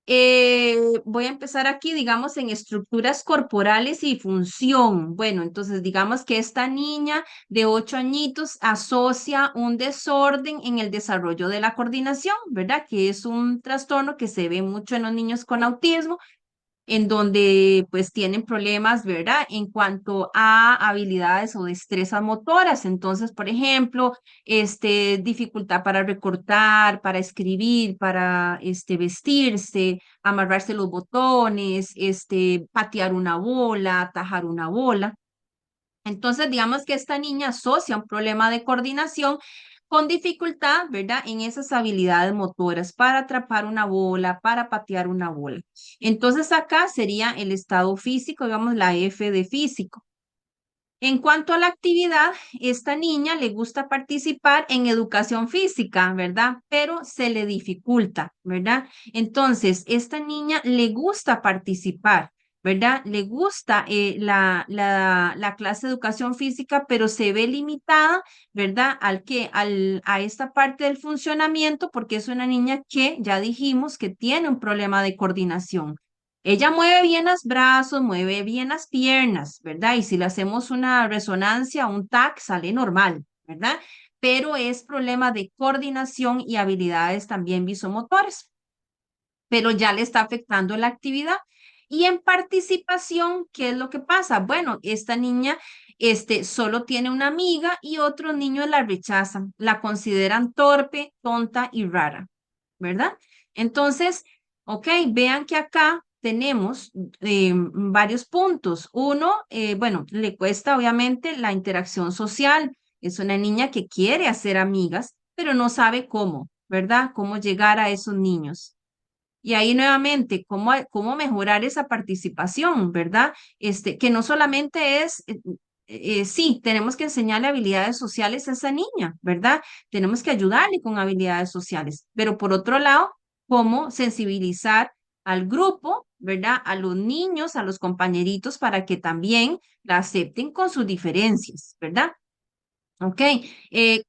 Voy a empezar aquí, digamos, en estructuras corporales y función. Bueno, entonces, digamos que esta niña de 8 añitos asocia un desorden en el desarrollo de la coordinación, ¿verdad? Que es un trastorno que se ve mucho en los niños con autismo en donde pues tienen problemas, ¿verdad? En cuanto a habilidades o destrezas motoras. Entonces, por ejemplo, dificultad para recortar, para escribir, para vestirse, amarrarse los botones, patear una bola, atajar una bola. Entonces, digamos que esta niña asocia un problema de coordinación con dificultad, ¿verdad? En esas habilidades motoras para atrapar una bola, para patear una bola. Entonces, acá sería el estado físico, digamos, la F de físico. En cuanto a la actividad, esta niña le gusta participar en educación física, ¿verdad? Pero se le dificulta, ¿verdad? Entonces, esta niña le gusta participar, ¿verdad? Le gusta la clase de educación física, pero se ve limitada, ¿verdad? A esta parte del funcionamiento, porque es una niña que ya dijimos que tiene un problema de coordinación. Ella mueve bien los brazos, mueve bien las piernas, ¿verdad? Y si le hacemos una resonancia, un TAC, sale normal, ¿verdad? Pero es problema de coordinación y habilidades también visomotores, pero ya le está afectando la actividad. Y en participación, ¿qué es lo que pasa? Bueno, esta niña, solo tiene una amiga y otros niños la rechazan, la consideran torpe, tonta y rara, ¿verdad? Entonces, ok, vean que acá tenemos varios puntos. Uno, bueno, le cuesta obviamente la interacción social. Es una niña que quiere hacer amigas, pero no sabe cómo, ¿verdad? Cómo llegar a esos niños. Y ahí nuevamente, cómo mejorar esa participación, ¿verdad? Que no solamente es, sí, tenemos que enseñarle habilidades sociales a esa niña, ¿verdad? Tenemos que ayudarle con habilidades sociales, pero por otro lado, cómo sensibilizar al grupo, ¿verdad? A los niños, a los compañeritos, para que también la acepten con sus diferencias, ¿verdad? Ok,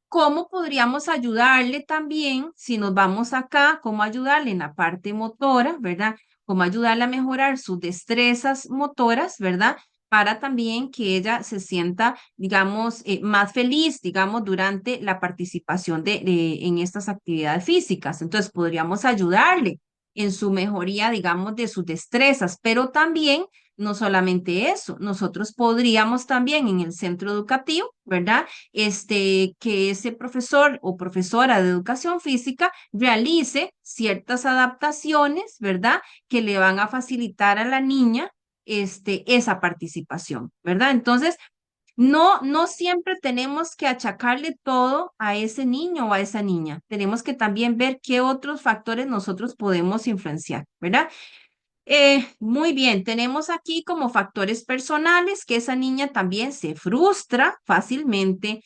¿cómo podríamos ayudarle también si nos vamos acá? ¿Cómo ayudarle en la parte motora, verdad? ¿Cómo ayudarle a mejorar sus destrezas motoras, verdad? Para también que ella se sienta, digamos, más feliz, digamos, durante la participación en estas actividades físicas. Entonces, podríamos ayudarle en su mejoría, digamos, de sus destrezas, pero también no solamente eso, nosotros podríamos también en el centro educativo, ¿verdad? Que ese profesor o profesora de educación física realice ciertas adaptaciones, ¿verdad? Que le van a facilitar a la niña, esa participación, ¿verdad? Entonces, no siempre tenemos que achacarle todo a ese niño o a esa niña. Tenemos que también ver qué otros factores nosotros podemos influenciar, ¿verdad? Muy bien, tenemos aquí como factores personales que esa niña también se frustra fácilmente,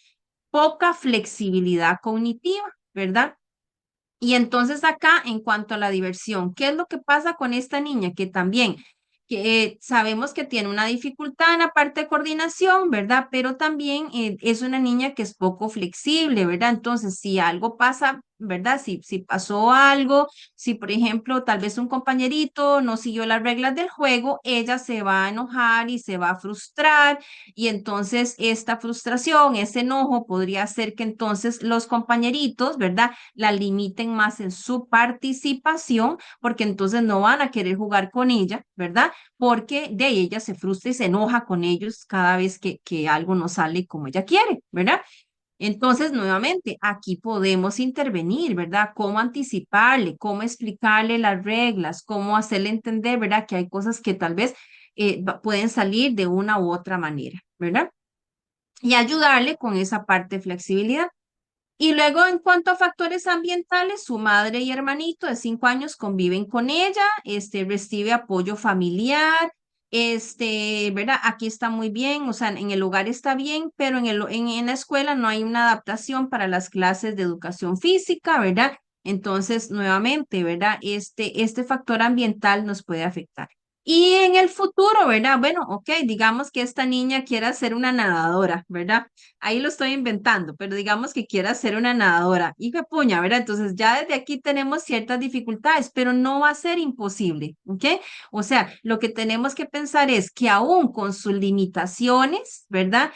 poca flexibilidad cognitiva, ¿verdad? Y entonces acá, en cuanto a la diversión, ¿qué es lo que pasa con esta niña? Que también que sabemos que tiene una dificultad en la parte de coordinación, ¿verdad? Pero también es una niña que es poco flexible, ¿verdad? Entonces, si algo pasa, ¿verdad? Si pasó algo, si por ejemplo tal vez un compañerito no siguió las reglas del juego, ella se va a enojar y se va a frustrar y entonces esta frustración, ese enojo podría hacer que entonces los compañeritos, ¿verdad? La limiten más en su participación porque entonces no van a querer jugar con ella, ¿verdad? Porque de ahí ella se frustra y se enoja con ellos cada vez que algo no sale como ella quiere, ¿verdad? Entonces, nuevamente, aquí podemos intervenir, ¿verdad? Cómo anticiparle, cómo explicarle las reglas, cómo hacerle entender, ¿verdad? Que hay cosas que tal vez pueden salir de una u otra manera, ¿verdad? Y ayudarle con esa parte de flexibilidad. Y luego, en cuanto a factores ambientales, su madre y hermanito de 5 años conviven con ella, recibe apoyo familiar, ¿verdad? Aquí está muy bien, o sea, en el hogar está bien, pero en la escuela no hay una adaptación para las clases de educación física, ¿verdad? Entonces, nuevamente, ¿verdad? Este factor ambiental nos puede afectar. Y en el futuro, ¿verdad? Bueno, ok, digamos que esta niña quiera ser una nadadora, ¿verdad? Ahí lo estoy inventando, pero digamos que quiera ser una nadadora. Y que puña, ¿verdad? Entonces ya desde aquí tenemos ciertas dificultades, pero no va a ser imposible, ¿ok? O sea, lo que tenemos que pensar es que aún con sus limitaciones, ¿verdad?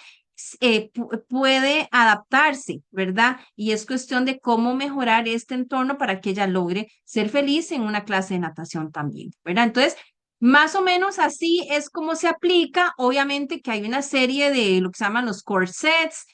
Puede adaptarse, ¿verdad? Y es cuestión de cómo mejorar este entorno para que ella logre ser feliz en una clase de natación también, ¿verdad? Entonces, más o menos así es como se aplica. Obviamente que hay una serie de lo que se llaman los corsets,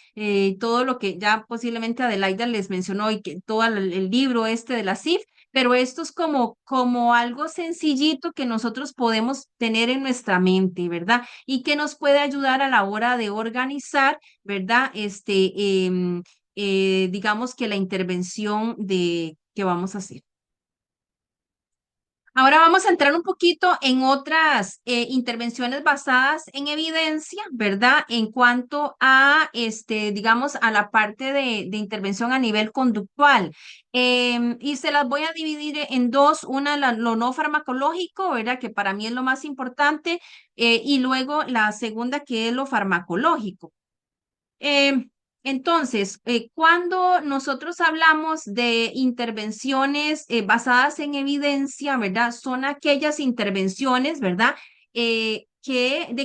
todo lo que ya posiblemente Adelaida les mencionó y que todo el libro este de la CIF, pero esto es como algo sencillito que nosotros podemos tener en nuestra mente, ¿verdad? Y que nos puede ayudar a la hora de organizar, ¿verdad? Digamos que la intervención de que vamos a hacer. Ahora vamos a entrar un poquito en otras intervenciones basadas en evidencia, ¿verdad? En cuanto a, digamos, a la parte de intervención a nivel conductual. Y se las voy a dividir en dos, una lo no farmacológico, ¿verdad? Que para mí es lo más importante, y luego la segunda que es lo farmacológico. Eh, entonces, cuando nosotros hablamos de intervenciones basadas en evidencia, ¿verdad? Son aquellas intervenciones, ¿verdad?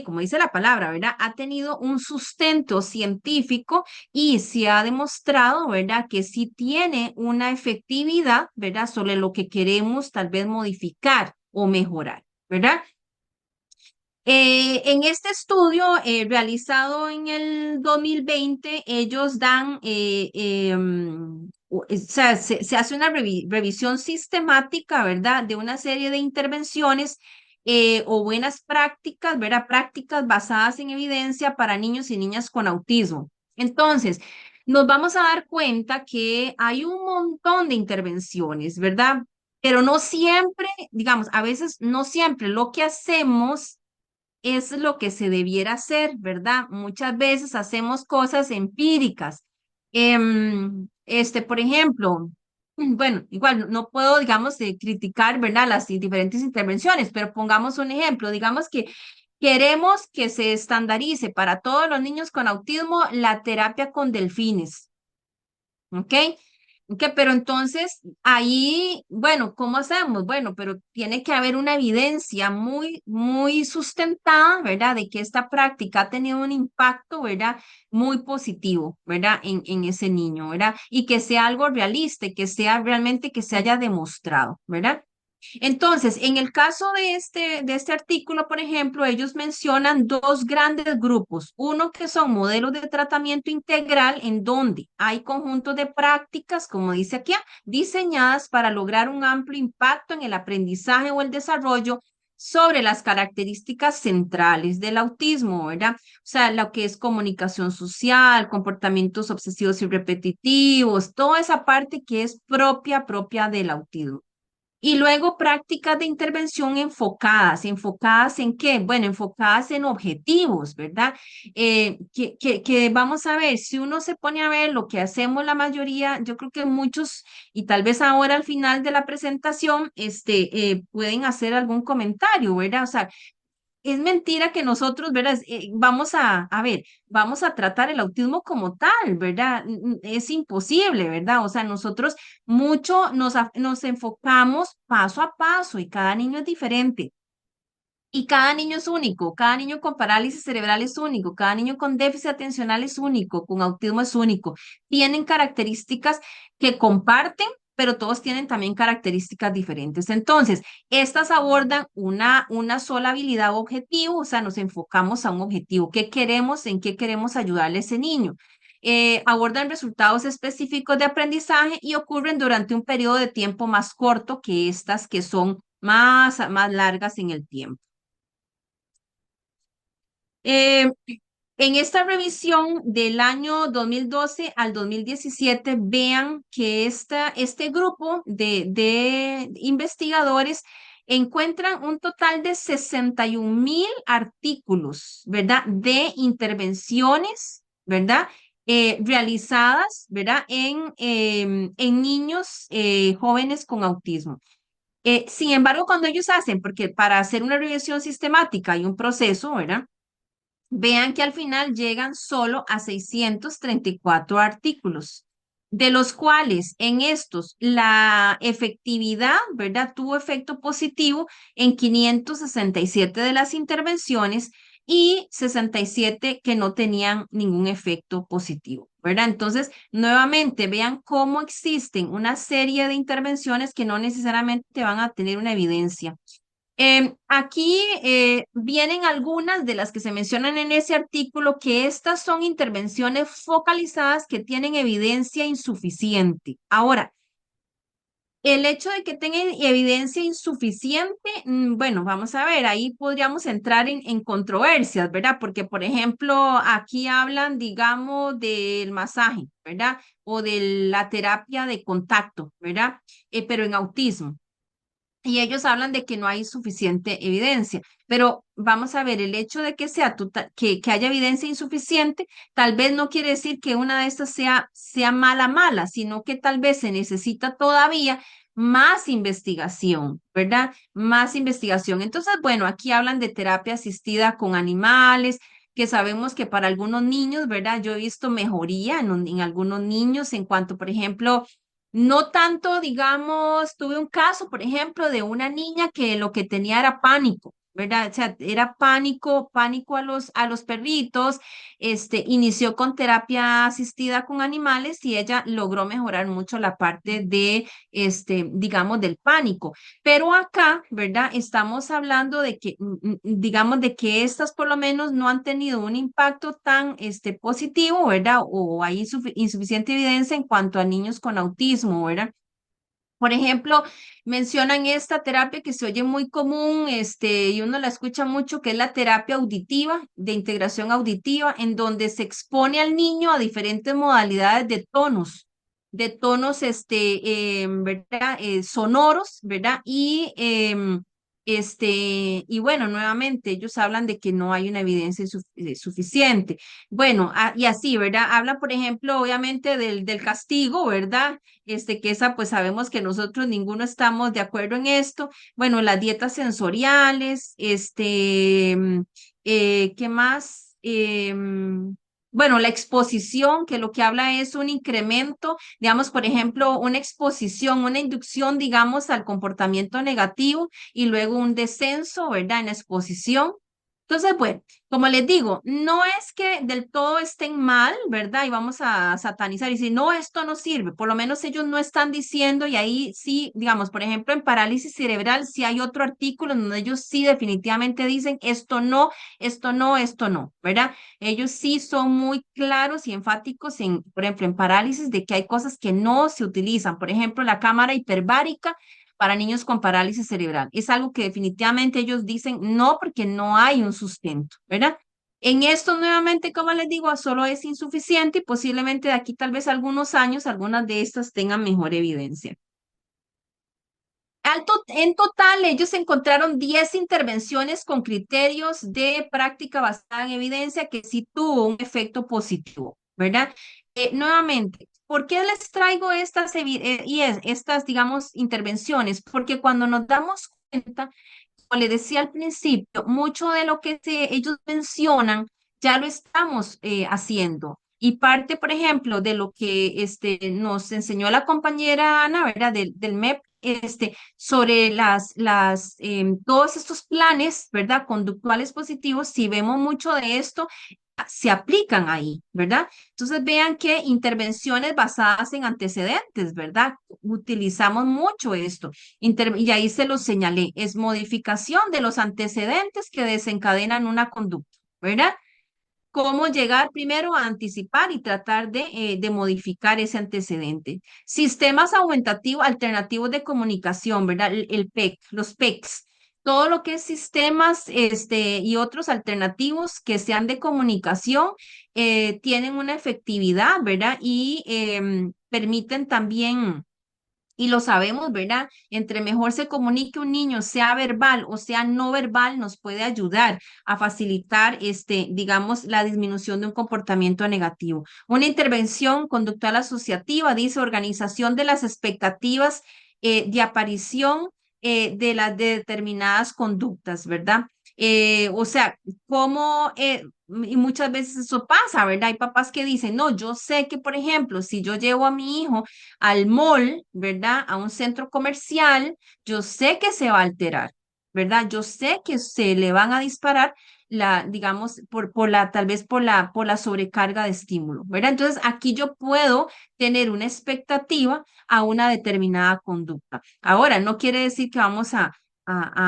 Como dice la palabra, ¿verdad? Ha tenido un sustento científico y se ha demostrado, ¿verdad? Que sí tiene una efectividad, ¿verdad? Sobre lo que queremos tal vez modificar o mejorar, ¿verdad? En este estudio realizado en el 2020, ellos dan, o sea, se hace una revisión sistemática, ¿verdad?, de una serie de intervenciones o buenas prácticas, ¿verdad?, prácticas basadas en evidencia para niños y niñas con autismo. Entonces, nos vamos a dar cuenta que hay un montón de intervenciones, ¿verdad? Pero no siempre, digamos, a veces no siempre lo que hacemos es lo que se debiera hacer, ¿verdad? Muchas veces hacemos cosas empíricas. Por ejemplo, bueno, igual no puedo, digamos, criticar, ¿verdad? Las diferentes intervenciones, pero pongamos un ejemplo. Digamos que queremos que se estandarice para todos los niños con autismo la terapia con delfines. ¿Ok? ¿Ok? Pero entonces ahí, bueno, ¿cómo hacemos? Bueno, pero tiene que haber una evidencia muy, muy sustentada, ¿verdad? De que esta práctica ha tenido un impacto, ¿verdad? Muy positivo, ¿verdad? En ese niño, ¿verdad? Y que sea algo realista, y que sea realmente que se haya demostrado, ¿verdad? Entonces, en el caso de este artículo, por ejemplo, ellos mencionan dos grandes grupos. Uno que son modelos de tratamiento integral en donde hay conjuntos de prácticas, como dice aquí, diseñadas para lograr un amplio impacto en el aprendizaje o el desarrollo sobre las características centrales del autismo, ¿verdad? O sea, lo que es comunicación social, comportamientos obsesivos y repetitivos, toda esa parte que es propia del autismo. Y luego prácticas de intervención enfocadas. ¿Enfocadas en qué? Bueno, enfocadas en objetivos, ¿verdad? Que vamos a ver, si uno se pone a ver lo que hacemos la mayoría, yo creo que muchos, y tal vez ahora al final de la presentación, pueden hacer algún comentario, ¿verdad? O sea, es mentira que nosotros, ¿verdad? Vamos a ver, vamos a tratar el autismo como tal, ¿verdad? Es imposible, ¿verdad? O sea, nosotros mucho nos enfocamos paso a paso y cada niño es diferente. Y cada niño es único, cada niño con parálisis cerebral es único, cada niño con déficit atencional es único, con autismo es único. Tienen características que comparten, pero todos tienen también características diferentes. Entonces, estas abordan una sola habilidad o objetivo, o sea, nos enfocamos a un objetivo. ¿Qué queremos? ¿En qué queremos ayudarle a ese niño? Abordan resultados específicos de aprendizaje y ocurren durante un periodo de tiempo más corto que estas que son más largas en el tiempo. Eh, en esta revisión del año 2012 al 2017, vean que este grupo de investigadores encuentran un total de 61,000 artículos, ¿verdad? De intervenciones, ¿verdad? Realizadas, ¿verdad? En niños jóvenes con autismo. Sin embargo, cuando ellos hacen, porque para hacer una revisión sistemática hay un proceso, ¿verdad? Vean que al final llegan solo a 634 artículos, de los cuales en estos la efectividad, ¿verdad? Tuvo efecto positivo en 567 de las intervenciones y 67 que no tenían ningún efecto positivo, ¿verdad? Entonces, nuevamente, vean cómo existen una serie de intervenciones que no necesariamente van a tener una evidencia. Aquí vienen algunas de las que se mencionan en ese artículo, que estas son intervenciones focalizadas que tienen evidencia insuficiente. Ahora, el hecho de que tengan evidencia insuficiente, bueno, vamos a ver, ahí podríamos entrar en controversias, ¿verdad? Porque, por ejemplo, aquí hablan, digamos, del masaje, ¿verdad? O de la terapia de contacto, ¿verdad? Pero en autismo. Y ellos hablan de que no hay suficiente evidencia, pero vamos a ver, el hecho de que que haya evidencia insuficiente, tal vez no quiere decir que una de estas sea mala, sino que tal vez se necesita todavía más investigación, ¿verdad? Más investigación. Entonces, bueno, aquí hablan de terapia asistida con animales, que sabemos que para algunos niños, ¿verdad? Yo he visto mejoría en algunos niños en cuanto, por ejemplo, no tanto, digamos, tuve un caso, por ejemplo, de una niña que lo que tenía era pánico, ¿verdad? O sea, era pánico a los perritos. Inició con terapia asistida con animales y ella logró mejorar mucho la parte de, digamos, del pánico. Pero acá, ¿verdad? Estamos hablando de que, digamos, de que estas por lo menos no han tenido un impacto tan, positivo, ¿verdad? O hay insuficiente evidencia en cuanto a niños con autismo, ¿verdad? Por ejemplo, mencionan esta terapia que se oye muy común, y uno la escucha mucho, que es la terapia auditiva, de integración auditiva, en donde se expone al niño a diferentes modalidades de tonos, ¿verdad? Sonoros, ¿verdad? Y bueno, nuevamente, ellos hablan de que no hay una evidencia suficiente. Bueno, y así, ¿verdad? Habla, por ejemplo, obviamente del castigo, ¿verdad? Que esa pues sabemos que nosotros ninguno estamos de acuerdo en esto. Bueno, las dietas sensoriales, ¿qué más? Bueno, la exposición, que lo que habla es un incremento, digamos, por ejemplo, una exposición, una inducción, digamos, al comportamiento negativo y luego un descenso, ¿verdad? En la exposición. Entonces, bueno, como les digo, no es que del todo estén mal, ¿verdad? Y vamos a satanizar y decir, no, esto no sirve. Por lo menos ellos no están diciendo, y ahí sí, digamos, por ejemplo, en parálisis cerebral, sí hay otro artículo en donde ellos sí definitivamente dicen, esto no, esto no, esto no, ¿verdad? Ellos sí son muy claros y enfáticos en, por ejemplo, en parálisis, de que hay cosas que no se utilizan. Por ejemplo, la cámara hiperbárica para niños con parálisis cerebral. Es algo que definitivamente ellos dicen no, porque no hay un sustento, ¿verdad? En esto nuevamente, como les digo, solo es insuficiente y posiblemente de aquí tal vez algunos años algunas de estas tengan mejor evidencia. En total, ellos encontraron 10 intervenciones con criterios de práctica basada en evidencia que sí tuvo un efecto positivo, ¿verdad? Nuevamente, ¿por qué les traigo estas, digamos, intervenciones? Porque cuando nos damos cuenta, como le decía al principio, mucho de lo que ellos mencionan ya lo estamos haciendo. Y parte, por ejemplo, de lo que nos enseñó la compañera Ana, ¿verdad? Del MEP, sobre todos estos planes, ¿verdad? Conductuales positivos, si vemos mucho de esto, se aplican ahí, ¿verdad? Entonces vean que intervenciones basadas en antecedentes, ¿verdad? Utilizamos mucho esto. Y ahí se lo señalé, es modificación de los antecedentes que desencadenan una conducta, ¿verdad? Cómo llegar primero a anticipar y tratar de modificar ese antecedente. Sistemas aumentativos, alternativos de comunicación, ¿verdad? El PEC, los PECs. Todo lo que es sistemas y otros alternativos que sean de comunicación tienen una efectividad, ¿verdad? Y permiten también y lo sabemos, ¿verdad? Entre mejor se comunique un niño, sea verbal o sea no verbal, nos puede ayudar a facilitar, digamos, la disminución de un comportamiento negativo. Una intervención conductual asociativa dice organización de las expectativas de aparición de determinadas conductas, ¿verdad? O sea, cómo, y muchas veces eso pasa, ¿verdad? Hay papás que dicen, no, yo sé que, por ejemplo, si yo llevo a mi hijo al mall, ¿verdad? A un centro comercial, yo sé que se va a alterar, ¿verdad? Yo sé que se le van a disparar digamos, tal vez por la sobrecarga de estímulo, ¿verdad? Entonces, aquí yo puedo tener una expectativa a una determinada conducta. Ahora, no quiere decir que vamos a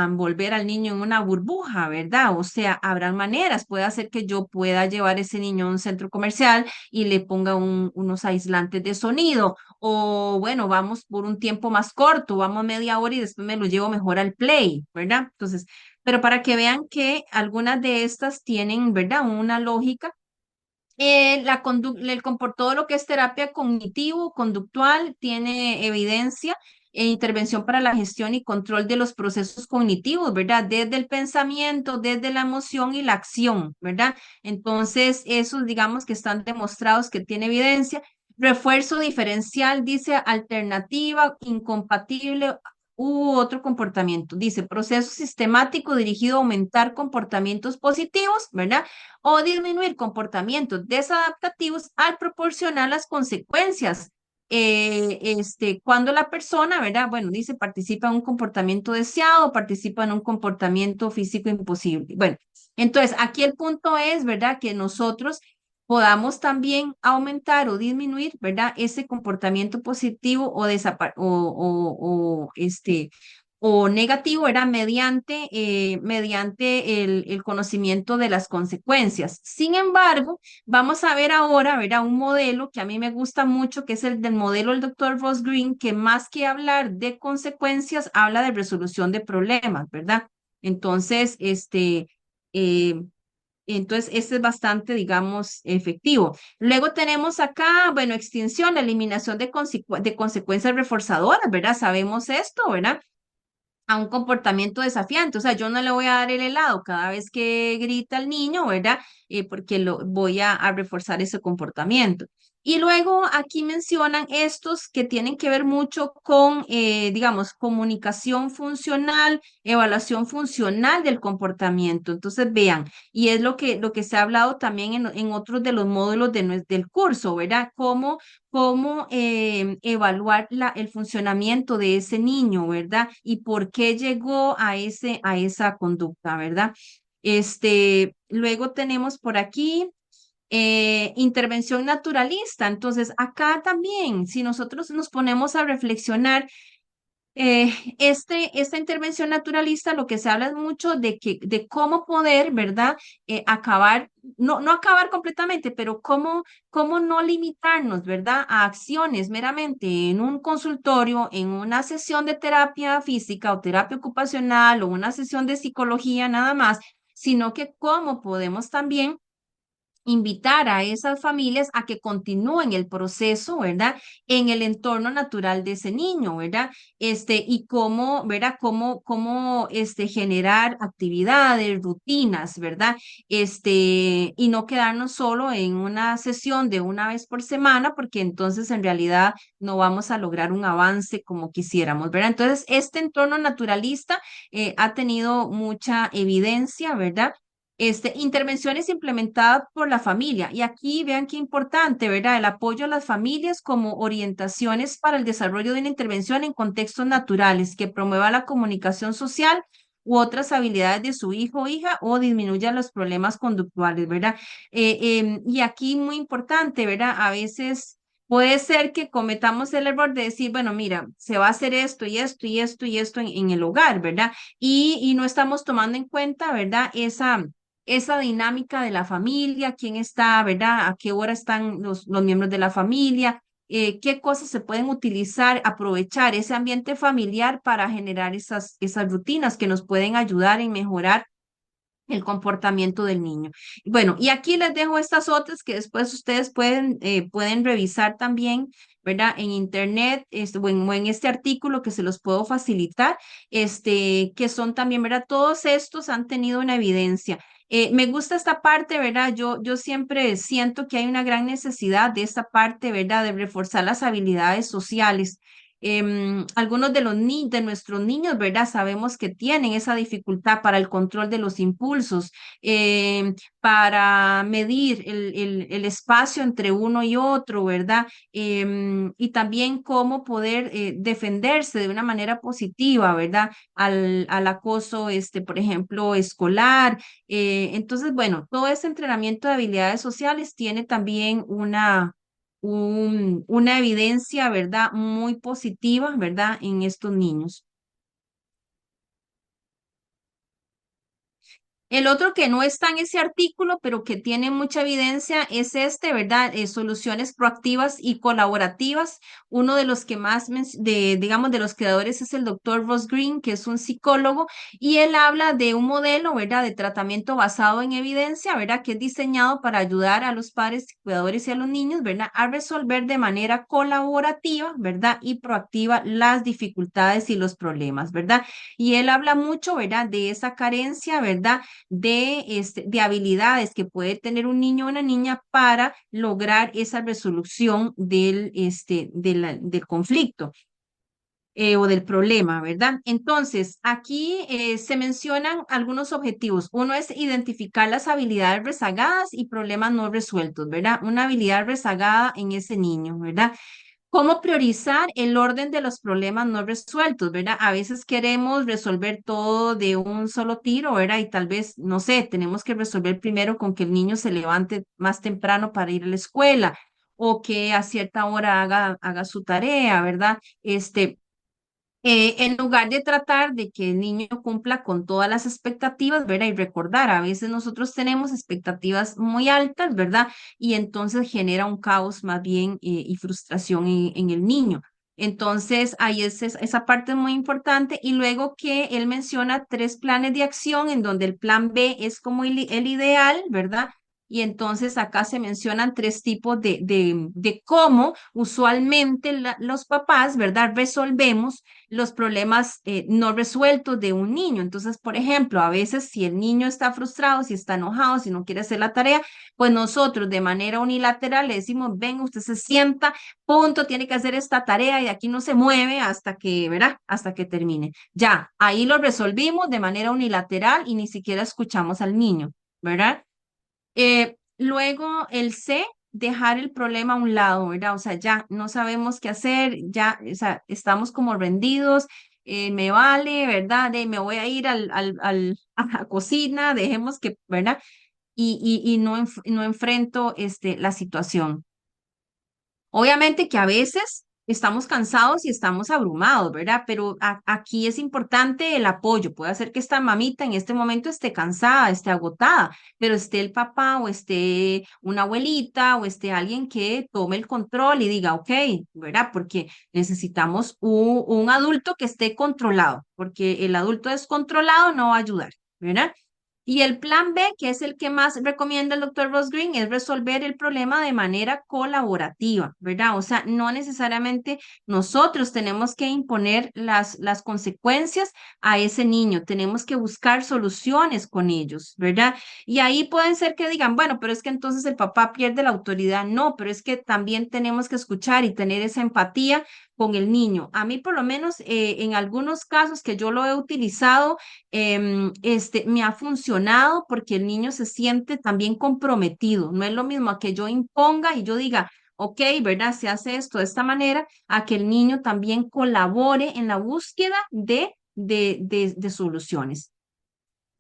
envolver al niño en una burbuja, ¿verdad? O sea, habrán maneras, puede hacer que yo pueda llevar ese niño a un centro comercial y le ponga unos aislantes de sonido, o bueno, vamos por un tiempo más corto, vamos media hora y después me lo llevo mejor al play, ¿verdad? Entonces, pero para que vean que algunas de estas tienen, ¿verdad? Una lógica. Todo lo que es terapia cognitivo, conductual, tiene evidencia e intervención para la gestión y control de los procesos cognitivos, ¿verdad? Desde el pensamiento, desde la emoción y la acción, ¿verdad? Entonces, esos digamos que están demostrados que tiene evidencia. Refuerzo diferencial, dice alternativa, incompatible u otro comportamiento. Dice proceso sistemático dirigido a aumentar comportamientos positivos, ¿verdad? O disminuir comportamientos desadaptativos al proporcionar las consecuencias. Cuando la persona, ¿verdad? Bueno, dice, participa en un comportamiento deseado, participa en un comportamiento físico imposible. Bueno, entonces aquí el punto es, ¿verdad? Que nosotros podamos también aumentar o disminuir, ¿verdad? Ese comportamiento positivo o negativo era mediante el conocimiento de las consecuencias. Sin embargo, vamos a ver ahora, ¿verdad? Un modelo que a mí me gusta mucho, que es el del modelo del doctor Ross Green, que más que hablar de consecuencias, habla de resolución de problemas, ¿verdad? Entonces, eh, este es bastante, digamos, efectivo. Luego tenemos acá, bueno, extinción, eliminación de consecuencias reforzadoras, ¿verdad? Sabemos esto, ¿verdad? A un comportamiento desafiante. O sea, yo no le voy a dar el helado cada vez que grita el niño, ¿verdad? Porque voy a reforzar ese comportamiento. Y luego aquí mencionan estos que tienen que ver mucho con, digamos, comunicación funcional, evaluación funcional del comportamiento. Entonces, vean, y es lo que se ha hablado también en otros de los módulos del curso, ¿verdad? Cómo evaluar el funcionamiento de ese niño, ¿verdad? Y por qué llegó a esa conducta, ¿verdad? Luego tenemos por aquí intervención naturalista. Entonces, acá también, si nosotros nos ponemos a reflexionar, esta intervención naturalista lo que se habla es mucho de cómo poder, ¿verdad? Acabar, no acabar completamente, pero cómo no limitarnos, ¿verdad? A acciones meramente en un consultorio, en una sesión de terapia física o terapia ocupacional o una sesión de psicología nada más, sino que cómo podemos también invitar a esas familias a que continúen el proceso, ¿verdad? En el entorno natural de ese niño, ¿verdad? Y cómo, ¿verdad? Generar actividades, rutinas, ¿verdad? Y no quedarnos solo en una sesión de una vez por semana, porque entonces en realidad no vamos a lograr un avance como quisiéramos, ¿verdad? Entonces, este entorno naturalista ha tenido mucha evidencia, ¿verdad? Intervenciones implementadas por la familia. Y aquí vean qué importante, ¿verdad? El apoyo a las familias como orientaciones para el desarrollo de una intervención en contextos naturales que promueva la comunicación social u otras habilidades de su hijo o hija o disminuya los problemas conductuales, ¿verdad? Y aquí muy importante, ¿verdad? A veces puede ser que cometamos el error de decir, bueno, mira, se va a hacer esto y esto y esto y esto en el hogar, ¿verdad? Y no estamos tomando en cuenta, ¿verdad? Esa dinámica de la familia, quién está, ¿verdad? A qué hora están los miembros de la familia, qué cosas se pueden utilizar, aprovechar ese ambiente familiar para generar esas rutinas que nos pueden ayudar en mejorar el comportamiento del niño. Bueno, y aquí les dejo estas otras que después ustedes pueden revisar también, ¿verdad? En internet, o en este artículo que se los puedo facilitar, que son también, ¿verdad? Todos estos han tenido una evidencia. Me gusta esta parte, ¿verdad? Yo siempre siento que hay una gran necesidad de esta parte, ¿verdad? De reforzar las habilidades sociales. Algunos de nuestros niños, ¿verdad? Sabemos que tienen esa dificultad para el control de los impulsos, para medir el espacio entre uno y otro, ¿verdad? Y también cómo poder defenderse de una manera positiva, ¿verdad? Al acoso, por ejemplo, escolar. Entonces, bueno, todo ese entrenamiento de habilidades sociales tiene también una evidencia, ¿verdad? Muy positiva, ¿verdad? En estos niños. El otro que no está en ese artículo, pero que tiene mucha evidencia, es ¿verdad? Soluciones proactivas y colaborativas. Uno de los que más, digamos, de los creadores es el doctor Ross Green, que es un psicólogo, y él habla de un modelo, ¿verdad? De tratamiento basado en evidencia, ¿verdad? Que es diseñado para ayudar a los padres, cuidadores y a los niños, ¿verdad? A resolver de manera colaborativa, ¿verdad? Y proactiva las dificultades y los problemas, ¿verdad? Y él habla mucho, ¿verdad? De esa carencia, ¿verdad? De habilidades que puede tener un niño o una niña para lograr esa resolución del conflicto. O del problema, ¿verdad? Entonces, aquí se mencionan algunos objetivos. Uno es identificar las habilidades rezagadas y problemas no resueltos, ¿verdad? Una habilidad rezagada en ese niño, ¿verdad? ¿Cómo priorizar el orden de los problemas no resueltos, verdad? A veces queremos resolver todo de un solo tiro, ¿verdad? Y tal vez, no sé, tenemos que resolver primero con que el niño se levante más temprano para ir a la escuela o que a cierta hora haga su tarea, ¿verdad? En lugar de tratar de que el niño cumpla con todas las expectativas, ¿verdad? Y recordar, a veces nosotros tenemos expectativas muy altas, ¿verdad? Y entonces genera un caos más bien y frustración en el niño. Entonces, ahí esa parte es muy importante. Y luego que él menciona tres planes de acción en donde el plan B es como el ideal, ¿verdad? Y entonces acá se mencionan tres tipos de cómo usualmente los papás, ¿verdad? Resolvemos los problemas no resueltos de un niño. Entonces, por ejemplo, a veces si el niño está frustrado, si está enojado, si no quiere hacer la tarea, pues nosotros de manera unilateral le decimos, ven, usted se sienta, punto, tiene que hacer esta tarea y de aquí no se mueve hasta que, ¿verdad? Hasta que termine. Ya, ahí lo resolvimos de manera unilateral y ni siquiera escuchamos al niño, ¿verdad? Luego el C, dejar el problema a un lado, ¿verdad? O sea, ya no sabemos qué hacer, ya, o sea, estamos como rendidos, me vale, ¿verdad? Me voy a ir a la cocina, dejemos que, ¿verdad? Y no enfrento la situación. Obviamente que a veces estamos cansados y estamos abrumados, ¿verdad? Pero aquí es importante el apoyo. Puede ser que esta mamita en este momento esté cansada, esté agotada, pero esté el papá o esté una abuelita o esté alguien que tome el control y diga, ok, ¿verdad? Porque necesitamos un adulto que esté controlado, porque el adulto descontrolado no va a ayudar, ¿verdad? Y el plan B, que es el que más recomienda el doctor Ross Green, es resolver el problema de manera colaborativa, ¿verdad? O sea, no necesariamente nosotros tenemos que imponer las consecuencias a ese niño, tenemos que buscar soluciones con ellos, ¿verdad? Y ahí pueden ser que digan, bueno, pero es que entonces el papá pierde la autoridad. No, pero es que también tenemos que escuchar y tener esa empatía con el niño. A mí por lo menos en algunos casos que yo lo he utilizado, me ha funcionado porque el niño se siente también comprometido. No es lo mismo a que yo imponga y yo diga, ok, ¿verdad? Se hace esto de esta manera, a que el niño también colabore en la búsqueda de soluciones.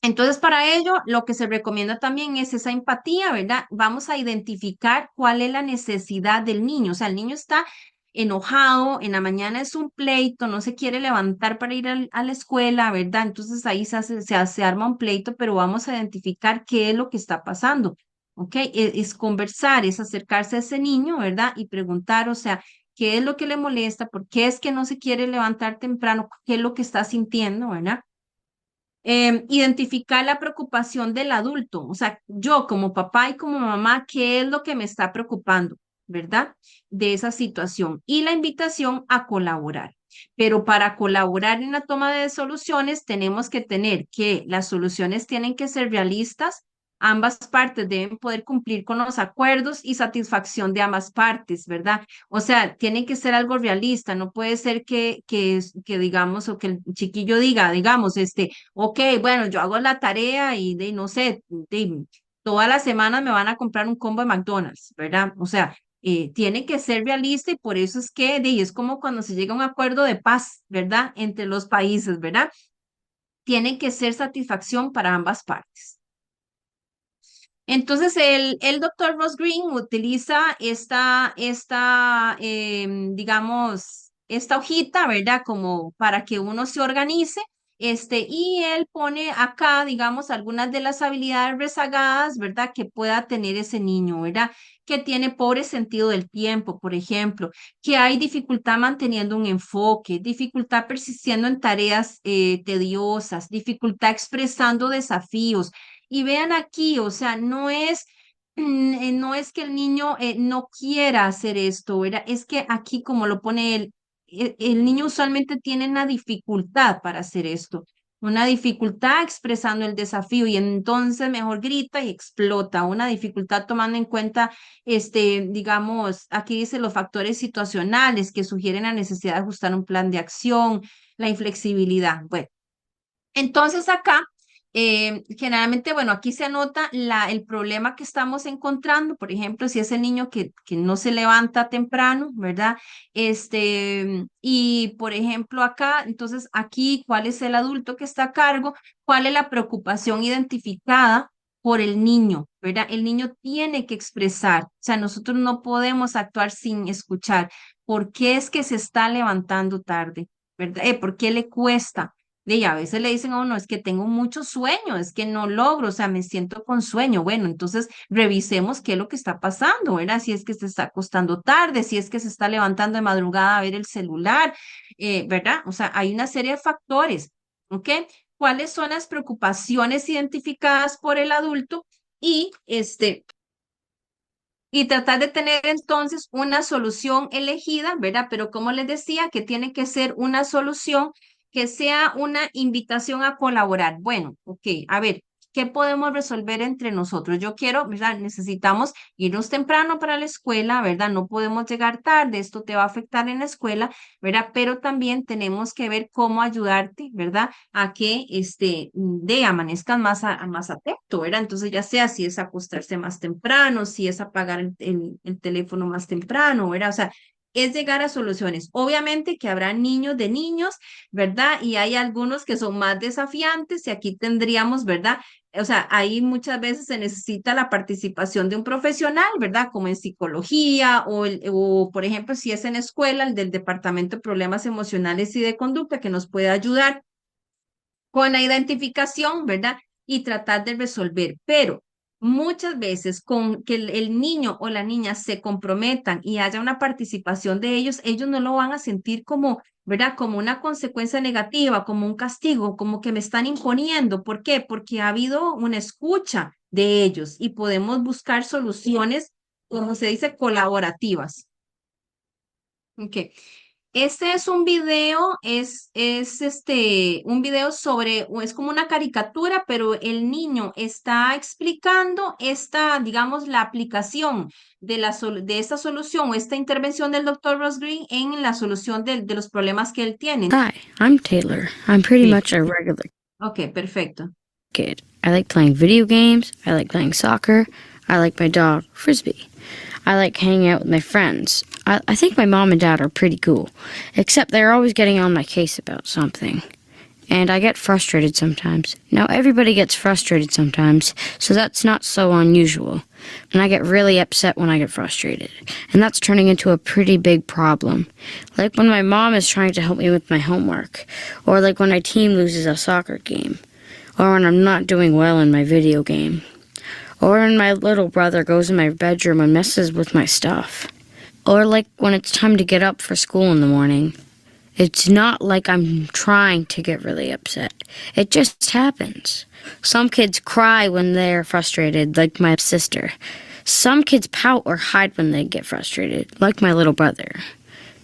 Entonces, para ello, lo que se recomienda también es esa empatía, ¿verdad? Vamos a identificar cuál es la necesidad del niño. O sea, el niño está enojado, en la mañana es un pleito, no se quiere levantar para ir a la escuela, ¿verdad? Entonces ahí se arma un pleito, pero vamos a identificar qué es lo que está pasando, ¿ok? Es conversar, es acercarse a ese niño, ¿verdad? Y preguntar, o sea, ¿qué es lo que le molesta? ¿Por qué es que no se quiere levantar temprano? ¿Qué es lo que está sintiendo, ¿verdad? Identificar la preocupación del adulto, o sea, yo como papá y como mamá, ¿qué es lo que me está preocupando, verdad? De esa situación y la invitación a colaborar. Pero para colaborar en la toma de soluciones, tenemos que tener que las soluciones tienen que ser realistas. Ambas partes deben poder cumplir con los acuerdos y satisfacción de ambas partes, ¿verdad? O sea, tiene que ser algo realista, no puede ser que digamos, o que el chiquillo diga, digamos, ok, bueno, yo hago la tarea y de, no sé, todas las semanas me van a comprar un combo de McDonald's, ¿verdad? O sea, tiene que ser realista y por eso es que es como cuando se llega a un acuerdo de paz, ¿verdad? Entre los países, ¿verdad? Tiene que ser satisfacción para ambas partes. Entonces, el doctor Ross Green utiliza digamos, esta hojita, ¿verdad? Como para que uno se organice, y él pone acá, digamos, algunas de las habilidades rezagadas, ¿verdad? Que pueda tener ese niño, ¿verdad? Que tiene pobre sentido del tiempo, por ejemplo, que hay dificultad manteniendo un enfoque, dificultad persistiendo en tareas tediosas, dificultad expresando desafíos y vean aquí, o sea, no es que el niño no quiera hacer esto, ¿verdad? Es que aquí, como lo pone él, el niño usualmente tiene una dificultad para hacer esto, una dificultad expresando el desafío y entonces mejor grita y explota, una dificultad tomando en cuenta, digamos, aquí dice los factores situacionales que sugieren la necesidad de ajustar un plan de acción, la inflexibilidad. Bueno. Entonces acá, generalmente, bueno, aquí se anota el problema que estamos encontrando, por ejemplo, si es el niño que no se levanta temprano, ¿verdad? Y por ejemplo acá, entonces aquí, ¿cuál es el adulto que está a cargo? ¿Cuál es la preocupación identificada por el niño, ¿verdad? El niño tiene que expresar, o sea, nosotros no podemos actuar sin escuchar. ¿Por qué es que se está levantando tarde? ¿Verdad? ¿Por qué le cuesta? Y a veces le dicen a uno, es que tengo mucho sueño, es que no logro, o sea, me siento con sueño. Bueno, entonces revisemos qué es lo que está pasando, ¿verdad? Si es que se está acostando tarde, si es que se está levantando de madrugada a ver el celular, ¿verdad? O sea, hay una serie de factores, ¿ok? ¿Cuáles son las preocupaciones identificadas por el adulto? Y y tratar de tener entonces una solución elegida, ¿verdad? Pero como les decía, que tiene que ser una solución que sea una invitación a colaborar. Bueno, ok, a ver, ¿qué podemos resolver entre nosotros? Yo quiero, ¿verdad? Necesitamos irnos temprano para la escuela, ¿verdad? No podemos llegar tarde, esto te va a afectar en la escuela, ¿verdad? Pero también tenemos que ver cómo ayudarte, ¿verdad? A que amanezcan más atento, ¿verdad? Entonces, ya sea si es acostarse más temprano, si es apagar el teléfono más temprano, ¿verdad? O sea, es llegar a soluciones. Obviamente que habrá niños de niños, ¿verdad? Y hay algunos que son más desafiantes y aquí tendríamos, ¿verdad? O sea, ahí muchas veces se necesita la participación de un profesional, ¿verdad? Como en psicología o, por ejemplo, si es en escuela, el del Departamento de Problemas Emocionales y de Conducta, que nos puede ayudar con la identificación, ¿verdad? Y tratar de resolver. Pero muchas veces con que el niño o la niña se comprometan y haya una participación de ellos no lo van a sentir como, ¿verdad? Como una consecuencia negativa, como un castigo, como que me están imponiendo. ¿Por qué? Porque ha habido una escucha de ellos y podemos buscar soluciones, como se dice, colaborativas. Ok. Este es un video, un video sobre, o es como una caricatura, pero el niño está explicando digamos, la aplicación de esta solución o esta intervención del doctor Ross Green en la solución de los problemas que él tiene. Hi, I'm Taylor. I'm pretty Sí. much a regular Ok, perfecto. kid. I like playing video games. I like playing soccer. I like my dog, Frisbee. I like hanging out with my friends. I think my mom and dad are pretty cool, except they're always getting on my case about something. And I get frustrated sometimes. Now, everybody gets frustrated sometimes, so that's not so unusual. And I get really upset when I get frustrated. And that's turning into a pretty big problem. Like when my mom is trying to help me with my homework, or like when my team loses a soccer game, or when I'm not doing well in my video game, or when my little brother goes in my bedroom and messes with my stuff, or like when it's time to get up for school in the morning. It's not like I'm trying to get really upset. It just happens. Some kids cry when they're frustrated, like my sister. Some kids pout or hide when they get frustrated, like my little brother.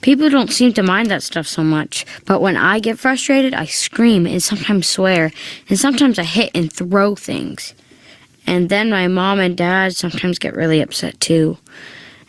People don't seem to mind that stuff so much, but when I get frustrated, I scream and sometimes swear, and sometimes I hit and throw things. And then my mom and dad sometimes get really upset too.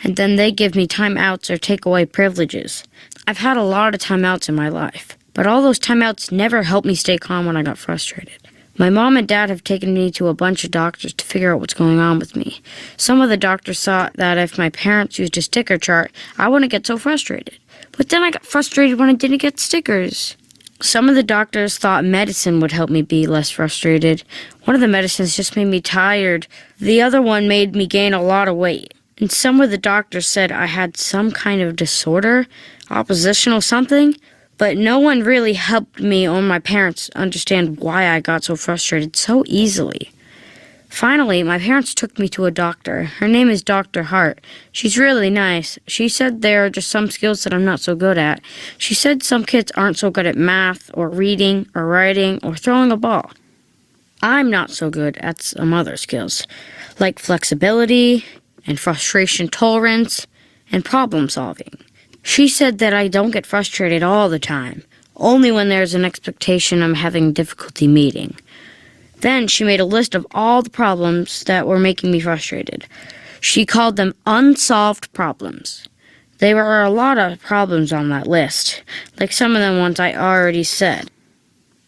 And then they give me timeouts or take away privileges. I've had a lot of timeouts in my life, but all those timeouts never helped me stay calm when I got frustrated. My mom and dad have taken me to a bunch of doctors to figure out what's going on with me. Some of the doctors thought that if my parents used a sticker chart, I wouldn't get so frustrated. But then I got frustrated when I didn't get stickers. Some of the doctors thought medicine would help me be less frustrated. One of the medicines just made me tired. The other one made me gain a lot of weight. And some of the doctors said I had some kind of disorder, oppositional something, but no one really helped me or my parents understand why I got so frustrated so easily. Finally, my parents took me to a doctor. Her name is Dr. Hart. She's really nice. She said there are just some skills that I'm not so good at. She said some kids aren't so good at math or reading or writing or throwing a ball. I'm not so good at some other skills, like flexibility and frustration tolerance and problem solving. She said that I don't get frustrated all the time, only when there's an expectation I'm having difficulty meeting. Then she made a list of all the problems that were making me frustrated. She called them unsolved problems. There were a lot of problems on that list, like some of the ones I already said.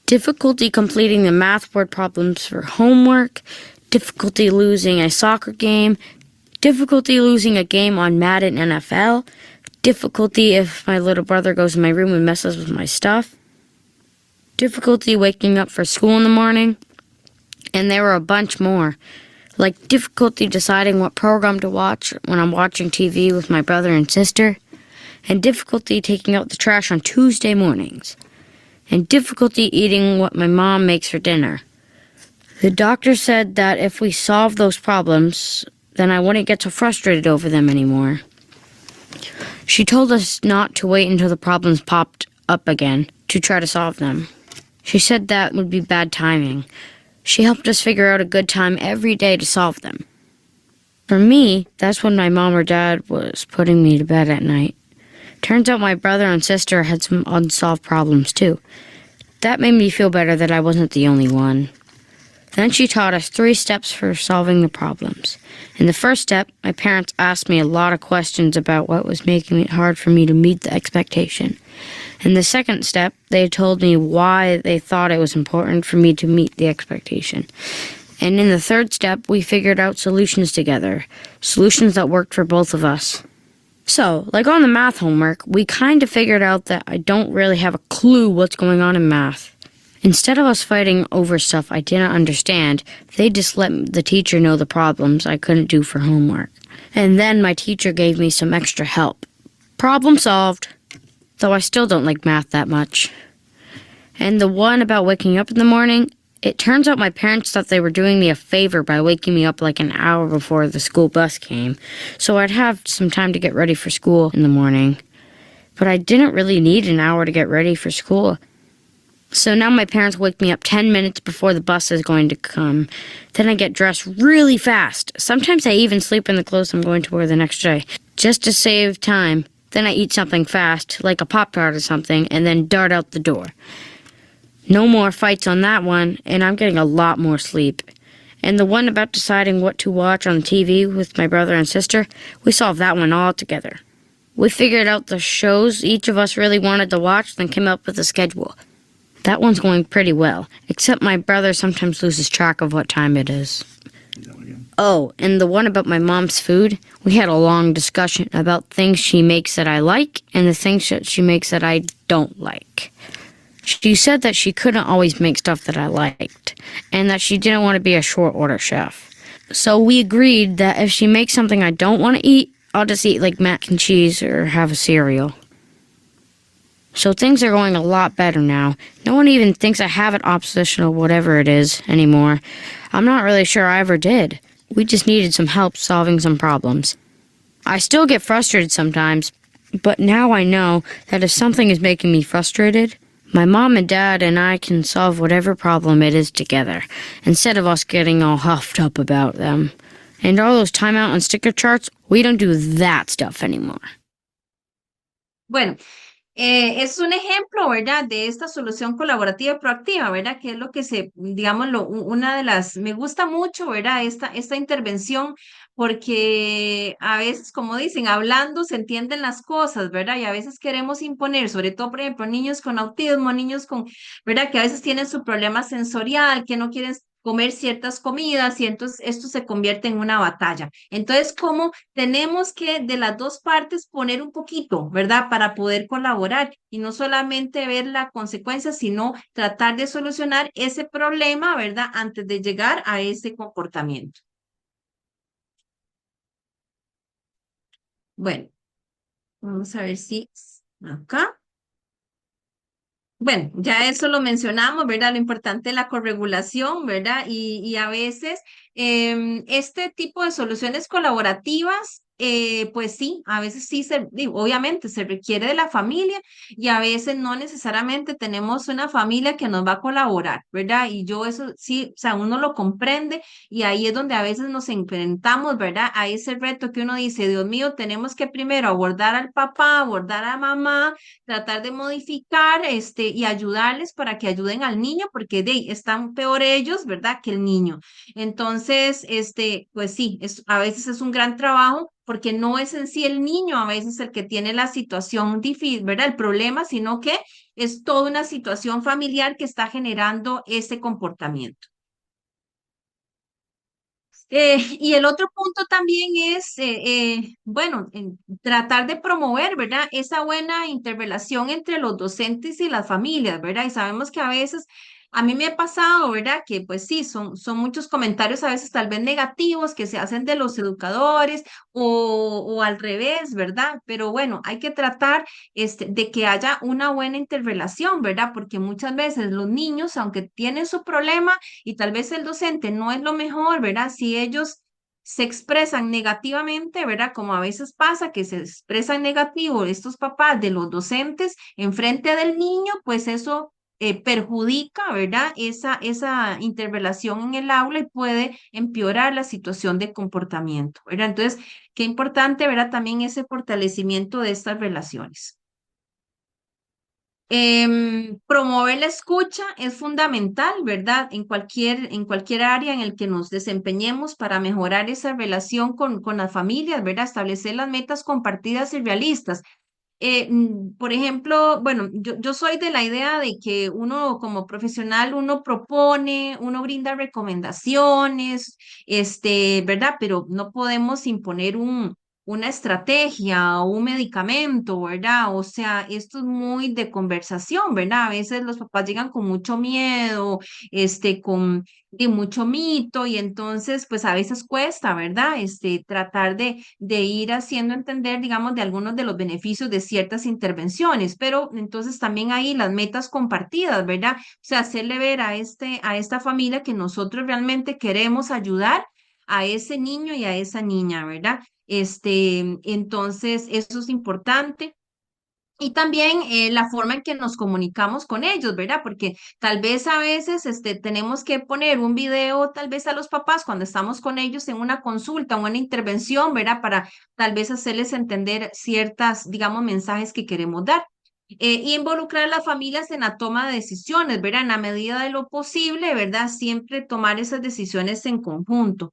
Difficulty completing the math word problems for homework, difficulty losing a soccer game, difficulty losing a game on Madden NFL, difficulty if my little brother goes in my room and messes with my stuff, difficulty waking up for school in the morning, and there were a bunch more, like difficulty deciding what program to watch when I'm watching TV with my brother and sister, and difficulty taking out the trash on Tuesday mornings, and difficulty eating what my mom makes for dinner. The doctor said that if we solved those problems, then I wouldn't get so frustrated over them anymore. She told us not to wait until the problems popped up again to try to solve them. She said that would be bad timing. She helped us figure out a good time every day to solve them. For me, that's when my mom or dad was putting me to bed at night. Turns out my brother and sister had some unsolved problems too. That made me feel better that I wasn't the only one. Then she taught us 3 steps for solving the problems. In the first step, my parents asked me a lot of questions about what was making it hard for me to meet the expectation. In the second step, they told me why they thought it was important for me to meet the expectation. And in the third step, we figured out solutions together, solutions that worked for both of us. So, like on the math homework, we kind of figured out that I don't really have a clue what's going on in math. Instead of us fighting over stuff I didn't understand, they just let the teacher know the problems I couldn't do for homework. And then my teacher gave me some extra help. Problem solved. Though I still don't like math that much. And the one about waking up in the morning, It turns out my parents thought they were doing me a favor by waking me up like an hour before the school bus came, so I'd have some time to get ready for school in the morning. But I didn't really need an hour to get ready for school. So now my parents wake me up 10 minutes before the bus is going to come. Then I get dressed really fast. Sometimes I even sleep in the clothes I'm going to wear the next day, just to save time. Then I eat something fast, like a Pop-Tart or something, and then dart out the door. No more fights on that one, and I'm getting a lot more sleep. And the one about deciding what to watch on TV with my brother and sister, we solved that one all together. We figured out the shows each of us really wanted to watch, then came up with a schedule. That one's going pretty well, except my brother sometimes loses track of what time it is. Oh, and the one about my mom's food, we had a long discussion about things she makes that I like and the things that she makes that I don't like. She said that she couldn't always make stuff that I liked, and that she didn't want to be a short-order chef. So we agreed that if she makes something I don't want to eat, I'll just eat like mac and cheese or have a cereal. So things are going a lot better now. No one even thinks I have an opposition or whatever it is anymore. I'm not really sure I ever did. We just needed some help solving some problems. I still get frustrated sometimes, but now I know that if something is making me frustrated, my mom and dad and I can solve whatever problem it is together, instead of us getting all huffed up about them. And all those timeout and sticker charts, we don't do that stuff anymore. Bueno, es un ejemplo, ¿verdad? De esta solución colaborativa y proactiva, ¿verdad? Que es lo que digamos, una de las, me gusta mucho, ¿verdad? Esta intervención, porque a veces, como dicen, hablando se entienden las cosas, ¿verdad? Y a veces queremos imponer, sobre todo, por ejemplo, niños con autismo, niños con, ¿verdad? Que a veces tienen su problema sensorial, que no quieren comer ciertas comidas y entonces esto se convierte en una batalla. Entonces, ¿cómo tenemos que de las dos partes poner un poquito, ¿verdad? Para poder colaborar y no solamente ver la consecuencia, sino tratar de solucionar ese problema, ¿verdad? Antes de llegar a ese comportamiento. Bueno, vamos a ver si acá. Bueno, ya eso lo mencionamos, ¿verdad? Lo importante es la corregulación, ¿verdad? Y a veces este tipo de soluciones colaborativas, pues sí, a veces sí, obviamente se requiere de la familia y a veces no necesariamente tenemos una familia que nos va a colaborar, ¿verdad? Y yo eso sí, o sea, uno lo comprende y ahí es donde a veces nos enfrentamos, ¿verdad? A ese reto que uno dice, Dios mío, tenemos que primero abordar al papá, abordar a mamá, tratar de modificar y ayudarles para que ayuden al niño, porque están peor ellos, ¿verdad? Que el niño. Entonces, pues sí, a veces es un gran trabajo porque no es en sí el niño a veces el que tiene la situación difícil, ¿verdad? El problema, sino que es toda una situación familiar que está generando ese comportamiento. Y el otro punto también es, bueno, tratar de promover, ¿verdad? Esa buena interrelación entre los docentes y las familias, ¿verdad? Y sabemos que a veces, a mí me ha pasado, ¿verdad? Que pues sí, son muchos comentarios a veces tal vez negativos que se hacen de los educadores o al revés, ¿verdad? Pero bueno, hay que tratar de que haya una buena interrelación, ¿verdad? Porque muchas veces los niños, aunque tienen su problema, y tal vez el docente no es lo mejor, ¿verdad? Si ellos se expresan negativamente, ¿verdad? Como a veces pasa que se expresan negativo estos papás de los docentes en frente del niño, pues eso perjudica, ¿verdad? Esa interrelación en el aula y puede empeorar la situación de comportamiento, ¿verdad? Entonces, qué importante, ¿verdad? También ese fortalecimiento de estas relaciones. Promover la escucha es fundamental, ¿verdad? En cualquier área en el que nos desempeñemos para mejorar esa relación con las familias, ¿verdad? Establecer las metas compartidas y realistas. Por ejemplo, bueno, yo soy de la idea de que uno como profesional, uno propone, uno brinda recomendaciones, ¿verdad? Pero no podemos imponer una estrategia o un medicamento, ¿verdad? O sea, esto es muy de conversación, ¿verdad? A veces los papás llegan con mucho miedo, con de mucho mito y entonces pues a veces cuesta, ¿verdad? Tratar de ir haciendo entender, digamos, de algunos de los beneficios de ciertas intervenciones, pero entonces también ahí las metas compartidas, ¿verdad? O sea, hacerle ver a esta familia que nosotros realmente queremos ayudar a ese niño y a esa niña, ¿verdad? Entonces, eso es importante. Y también la forma en que nos comunicamos con ellos, ¿verdad? Porque tal vez a veces tenemos que poner un video, tal vez a los papás cuando estamos con ellos en una consulta o una intervención, ¿verdad? Para tal vez hacerles entender ciertas, digamos, mensajes que queremos dar. Y involucrar a las familias en la toma de decisiones, ¿verdad? En la medida de lo posible, ¿verdad? Siempre tomar esas decisiones en conjunto.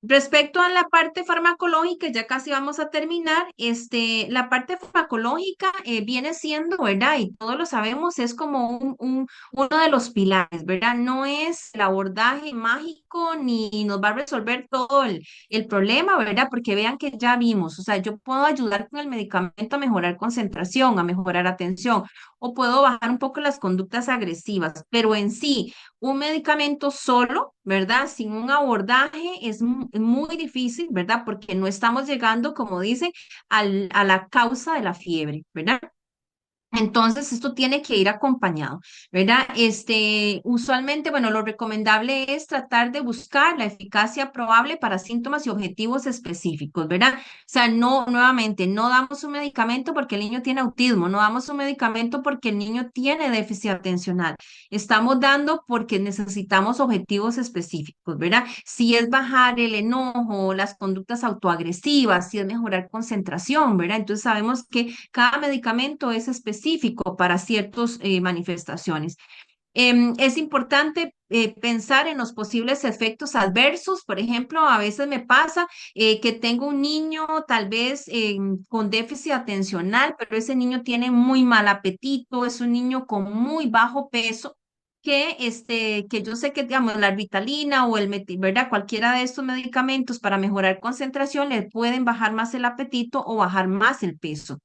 Respecto a la parte farmacológica, ya casi vamos a terminar, la parte farmacológica viene siendo, ¿verdad? Y todos lo sabemos, es como uno de los pilares, ¿verdad? No es el abordaje mágico ni nos va a resolver todo el problema, ¿verdad? Porque vean que ya vimos, o sea, yo puedo ayudar con el medicamento a mejorar concentración, a mejorar atención, o puedo bajar un poco las conductas agresivas, pero en sí un medicamento solo, ¿verdad? Sin un abordaje es muy difícil, ¿verdad? Porque no estamos llegando, como dicen, a la causa de la fiebre, ¿verdad? Entonces, esto tiene que ir acompañado, ¿verdad? Usualmente, bueno, lo recomendable es tratar de buscar la eficacia probable para síntomas y objetivos específicos, ¿verdad? O sea, no, nuevamente, no damos un medicamento porque el niño tiene autismo, no damos un medicamento porque el niño tiene déficit atencional. Estamos dando porque necesitamos objetivos específicos, ¿verdad? Si es bajar el enojo, las conductas autoagresivas, si es mejorar concentración, ¿verdad? Entonces sabemos que cada medicamento es específico para ciertas manifestaciones. Es importante pensar en los posibles efectos adversos. Por ejemplo, a veces me pasa que tengo un niño tal vez con déficit atencional, pero ese niño tiene muy mal apetito, es un niño con muy bajo peso. Que yo sé que, digamos, la Ritalina o ¿verdad? Cualquiera de estos medicamentos para mejorar concentración le pueden bajar más el apetito o bajar más el peso.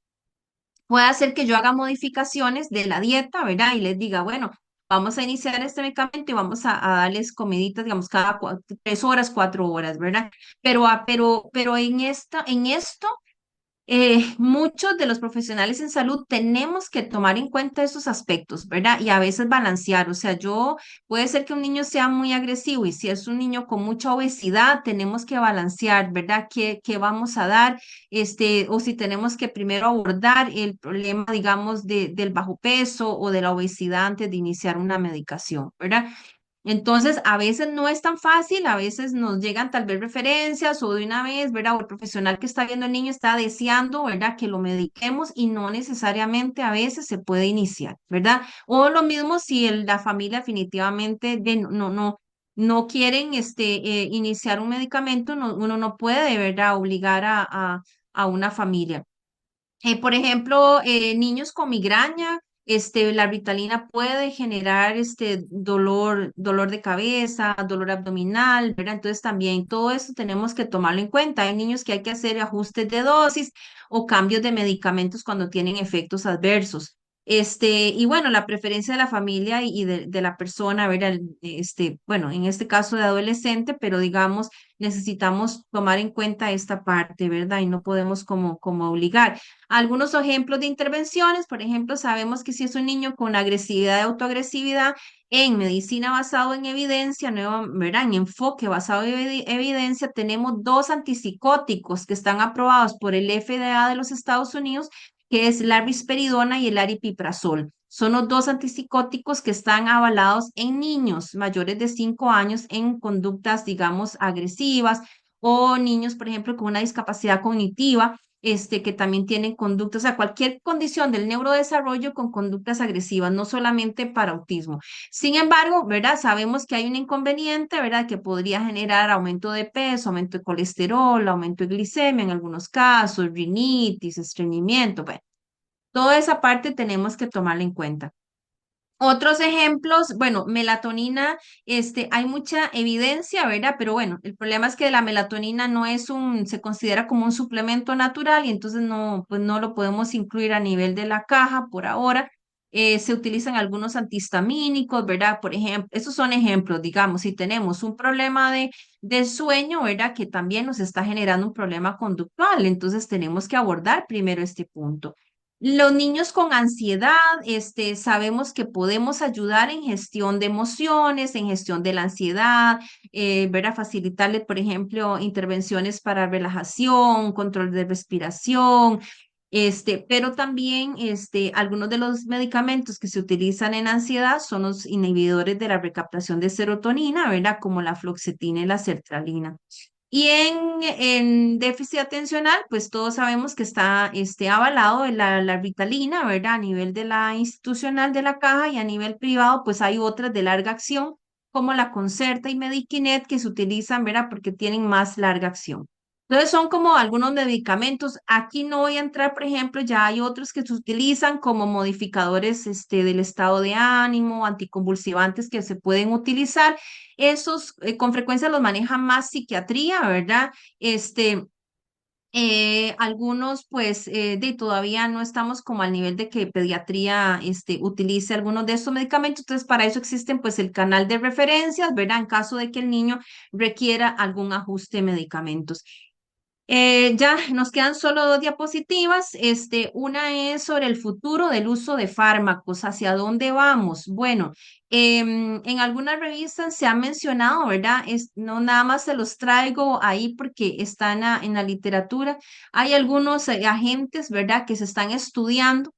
Puede hacer que yo haga modificaciones de la dieta, ¿verdad? Y les diga, bueno, vamos a iniciar este medicamento y vamos a darles comiditas, digamos, cada 3 horas, 4 horas, ¿verdad? Pero en esto muchos de los profesionales en salud tenemos que tomar en cuenta esos aspectos, ¿verdad? Y a veces balancear, o sea, puede ser que un niño sea muy agresivo y si es un niño con mucha obesidad, tenemos que balancear, ¿verdad? ¿Qué vamos a dar? O si tenemos que primero abordar el problema, digamos, del bajo peso o de la obesidad antes de iniciar una medicación, ¿verdad? Entonces, a veces no es tan fácil, a veces nos llegan tal vez referencias o de una vez, ¿verdad? O el profesional que está viendo al niño está deseando, ¿verdad? Que lo mediquemos y no necesariamente a veces se puede iniciar, ¿verdad? O lo mismo si la familia definitivamente no quieren iniciar un medicamento, uno no puede, ¿verdad? Obligar a una familia. Por ejemplo, niños con migraña, la Ritalina puede generar dolor de cabeza, dolor abdominal, ¿verdad? Entonces también todo eso tenemos que tomarlo en cuenta. Hay niños que hay que hacer ajustes de dosis o cambios de medicamentos cuando tienen efectos adversos. Y bueno, la preferencia de la familia y de la persona, ¿verdad? Bueno, en este caso de adolescente, pero digamos, necesitamos tomar en cuenta esta parte, ¿verdad? Y no podemos como obligar. Algunos ejemplos de intervenciones, por ejemplo, sabemos que si es un niño con agresividad y autoagresividad, en medicina basado en evidencia, ¿verdad? En enfoque basado en evidencia, tenemos dos antipsicóticos que están aprobados por el FDA de los Estados Unidos, que es la risperidona y el aripiprazol. Son los dos antipsicóticos que están avalados en niños mayores de 5 años en conductas, digamos, agresivas o niños, por ejemplo, con una discapacidad cognitiva que también tienen conductas, o sea, cualquier condición del neurodesarrollo con conductas agresivas, no solamente para autismo. Sin embargo, ¿verdad? Sabemos que hay un inconveniente, ¿verdad? Que podría generar aumento de peso, aumento de colesterol, aumento de glicemia en algunos casos, rinitis, estreñimiento, bueno, toda esa parte tenemos que tomarla en cuenta. Otros ejemplos, bueno, melatonina, hay mucha evidencia, ¿verdad? Pero bueno, el problema es que la melatonina no es se considera como un suplemento natural y entonces no, pues no lo podemos incluir a nivel de la caja por ahora. Se utilizan algunos antihistamínicos, ¿verdad? Por ejemplo, esos son ejemplos, digamos, si tenemos un problema de sueño, ¿verdad? Que también nos está generando un problema conductual, entonces tenemos que abordar primero este punto. Los niños con ansiedad, sabemos que podemos ayudar en gestión de emociones, en gestión de la ansiedad, ¿verdad? Facilitarle, por ejemplo, intervenciones para relajación, control de respiración, pero también algunos de los medicamentos que se utilizan en ansiedad son los inhibidores de la recaptación de serotonina, ¿verdad? Como la fluoxetina y la sertralina. Y en déficit atencional, pues todos sabemos que está avalado de la Ritalina, ¿verdad? A nivel de la institucional de la caja y a nivel privado, pues hay otras de larga acción, como la Concerta y Mediquinet, que se utilizan, ¿verdad? Porque tienen más larga acción. Entonces son como algunos medicamentos. Aquí no voy a entrar, por ejemplo, ya hay otros que se utilizan como modificadores del estado de ánimo, anticonvulsivantes que se pueden utilizar. Esos con frecuencia los maneja más psiquiatría, ¿verdad? Algunos, pues, todavía no estamos como al nivel de que pediatría utilice algunos de estos medicamentos. Entonces, para eso existen, pues, el canal de referencias, ¿verdad? En caso de que el niño requiera algún ajuste de medicamentos. Ya nos quedan solo dos diapositivas. Una es sobre el futuro del uso de fármacos, hacia dónde vamos. Bueno, en algunas revistas se ha mencionado, ¿verdad? No nada más se los traigo ahí porque están en la literatura. Hay algunos agentes, ¿verdad? Que se están estudiando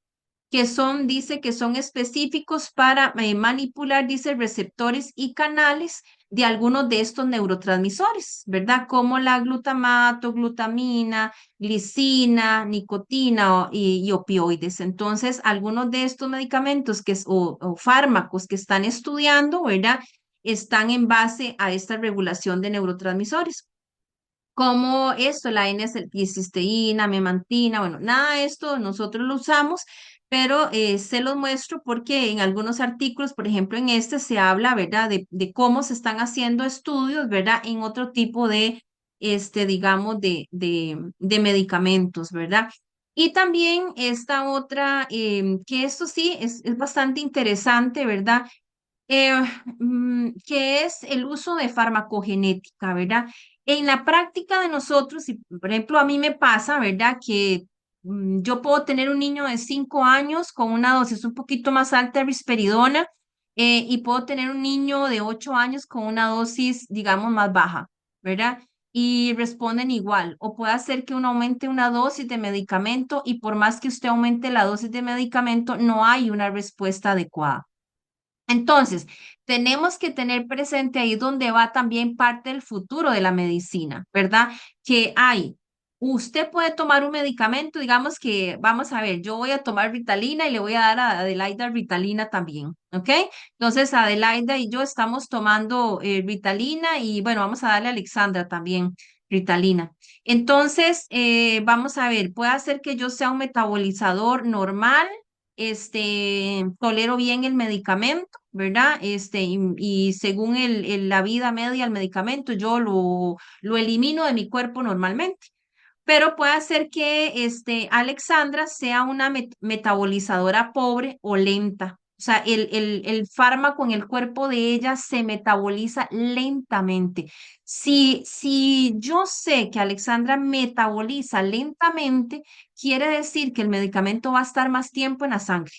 que son, dice que son específicos para manipular, dice, receptores y canales de algunos de estos neurotransmisores, ¿verdad? Como la glutamato, glutamina, glicina, nicotina y opioides. Entonces, algunos de estos medicamentos o fármacos que están estudiando, ¿verdad? Están en base a esta regulación de neurotransmisores como esto, la N-acetilcisteína, memantina, bueno, nada de esto nosotros lo usamos, pero se los muestro porque en algunos artículos, por ejemplo en este, se habla, ¿verdad?, de cómo se están haciendo estudios, ¿verdad?, en otro tipo de, digamos, de medicamentos, ¿verdad? Y también esta otra, que esto sí es bastante interesante, ¿verdad? eh, que es el uso de farmacogenética, ¿verdad? En la práctica de nosotros, y por ejemplo, a mí me pasa, ¿verdad? Que yo puedo tener un niño de 5 años con una dosis un poquito más alta de risperidona y puedo tener un niño de 8 años con una dosis, digamos, más baja, ¿verdad? Y responden igual. O puede hacer que uno aumente una dosis de medicamento y por más que usted aumente la dosis de medicamento, no hay una respuesta adecuada. Entonces, tenemos que tener presente ahí donde va también parte del futuro de la medicina, ¿verdad? Que usted puede tomar un medicamento, digamos que, vamos a ver, yo voy a tomar Ritalina y le voy a dar a Adelaida Ritalina también, ¿ok? Entonces, Adelaida y yo estamos tomando Ritalina y bueno, vamos a darle a Alexandra también Ritalina. Entonces, vamos a ver, puede hacer que yo sea un metabolizador normal, tolero bien el medicamento, ¿verdad? Y según la vida media del medicamento, yo lo elimino de mi cuerpo normalmente. Pero puede ser que Alexandra sea una metabolizadora pobre o lenta. O sea, el fármaco en el cuerpo de ella se metaboliza lentamente. Si yo sé que Alexandra metaboliza lentamente, quiere decir que el medicamento va a estar más tiempo en la sangre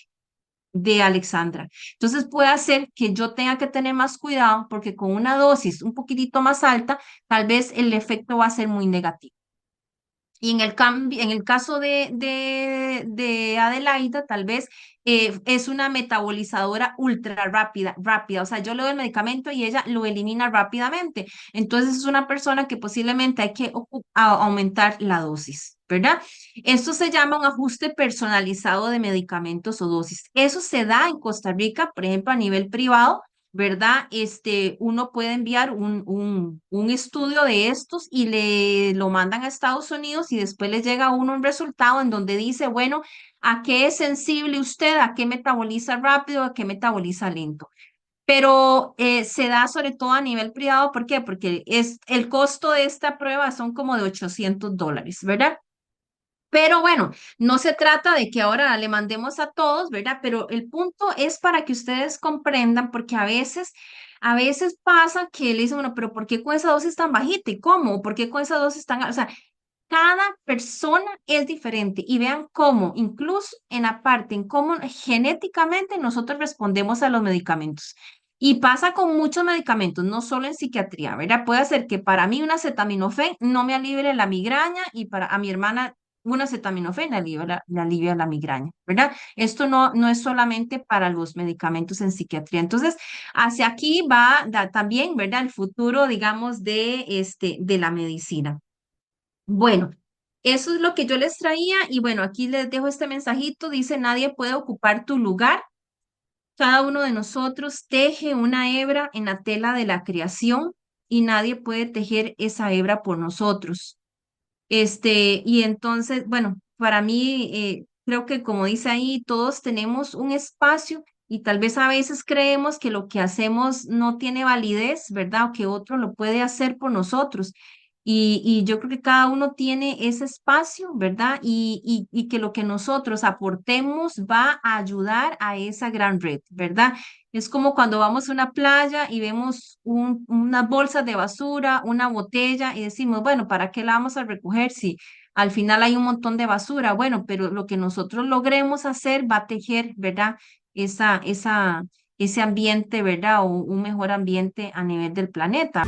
de Alexandra. Entonces puede hacer que yo tenga que tener más cuidado porque con una dosis un poquitito más alta, tal vez el efecto va a ser muy negativo. Y en el caso de Adelaida, tal vez es una metabolizadora ultra rápida. O sea, yo le doy el medicamento y ella lo elimina rápidamente. Entonces es una persona que posiblemente hay que aumentar la dosis, ¿verdad? Esto se llama un ajuste personalizado de medicamentos o dosis. Eso se da en Costa Rica, por ejemplo, a nivel privado. ¿verdad? Uno puede enviar un estudio de estos y lo mandan a Estados Unidos y después les llega a uno un resultado en donde dice, bueno, ¿a qué es sensible usted? ¿A qué metaboliza rápido? ¿A qué metaboliza lento? Pero se da sobre todo a nivel privado. ¿Por qué? Porque el costo de esta prueba son como de $800, ¿verdad? Pero bueno, no se trata de que ahora le mandemos a todos, ¿verdad? Pero el punto es para que ustedes comprendan, porque a veces pasa que le dicen, bueno, pero ¿por qué con esa dosis tan bajita? ¿Y cómo? ¿Por qué con esa dosis tan, o sea, cada persona es diferente y vean cómo, incluso en la parte en cómo genéticamente nosotros respondemos a los medicamentos. Y pasa con muchos medicamentos, no solo en psiquiatría, ¿verdad? Puede ser que para mí una acetaminofén no me alivie la migraña y para a mi hermana una acetaminofén le alivia la migraña, ¿verdad? Esto no es solamente para los medicamentos en psiquiatría. Entonces, hacia aquí va también, ¿verdad? El futuro, digamos, de la medicina. Bueno, eso es lo que yo les traía y bueno, aquí les dejo este mensajito. Dice, nadie puede ocupar tu lugar. Cada uno de nosotros teje una hebra en la tela de la creación y nadie puede tejer esa hebra por nosotros. Y entonces, bueno, para mí, creo que como dice ahí, todos tenemos un espacio y tal vez a veces creemos que lo que hacemos no tiene validez, ¿verdad? O que otro lo puede hacer por nosotros. Y yo creo que cada uno tiene ese espacio, ¿verdad? Y que lo que nosotros aportemos va a ayudar a esa gran red, ¿verdad? Es como cuando vamos a una playa y vemos unas bolsas de basura, una botella y decimos, bueno, ¿para qué la vamos a recoger si al final hay un montón de basura? Bueno, pero lo que nosotros logremos hacer va a tejer, ¿verdad? Ese ambiente, ¿verdad? O un mejor ambiente a nivel del planeta.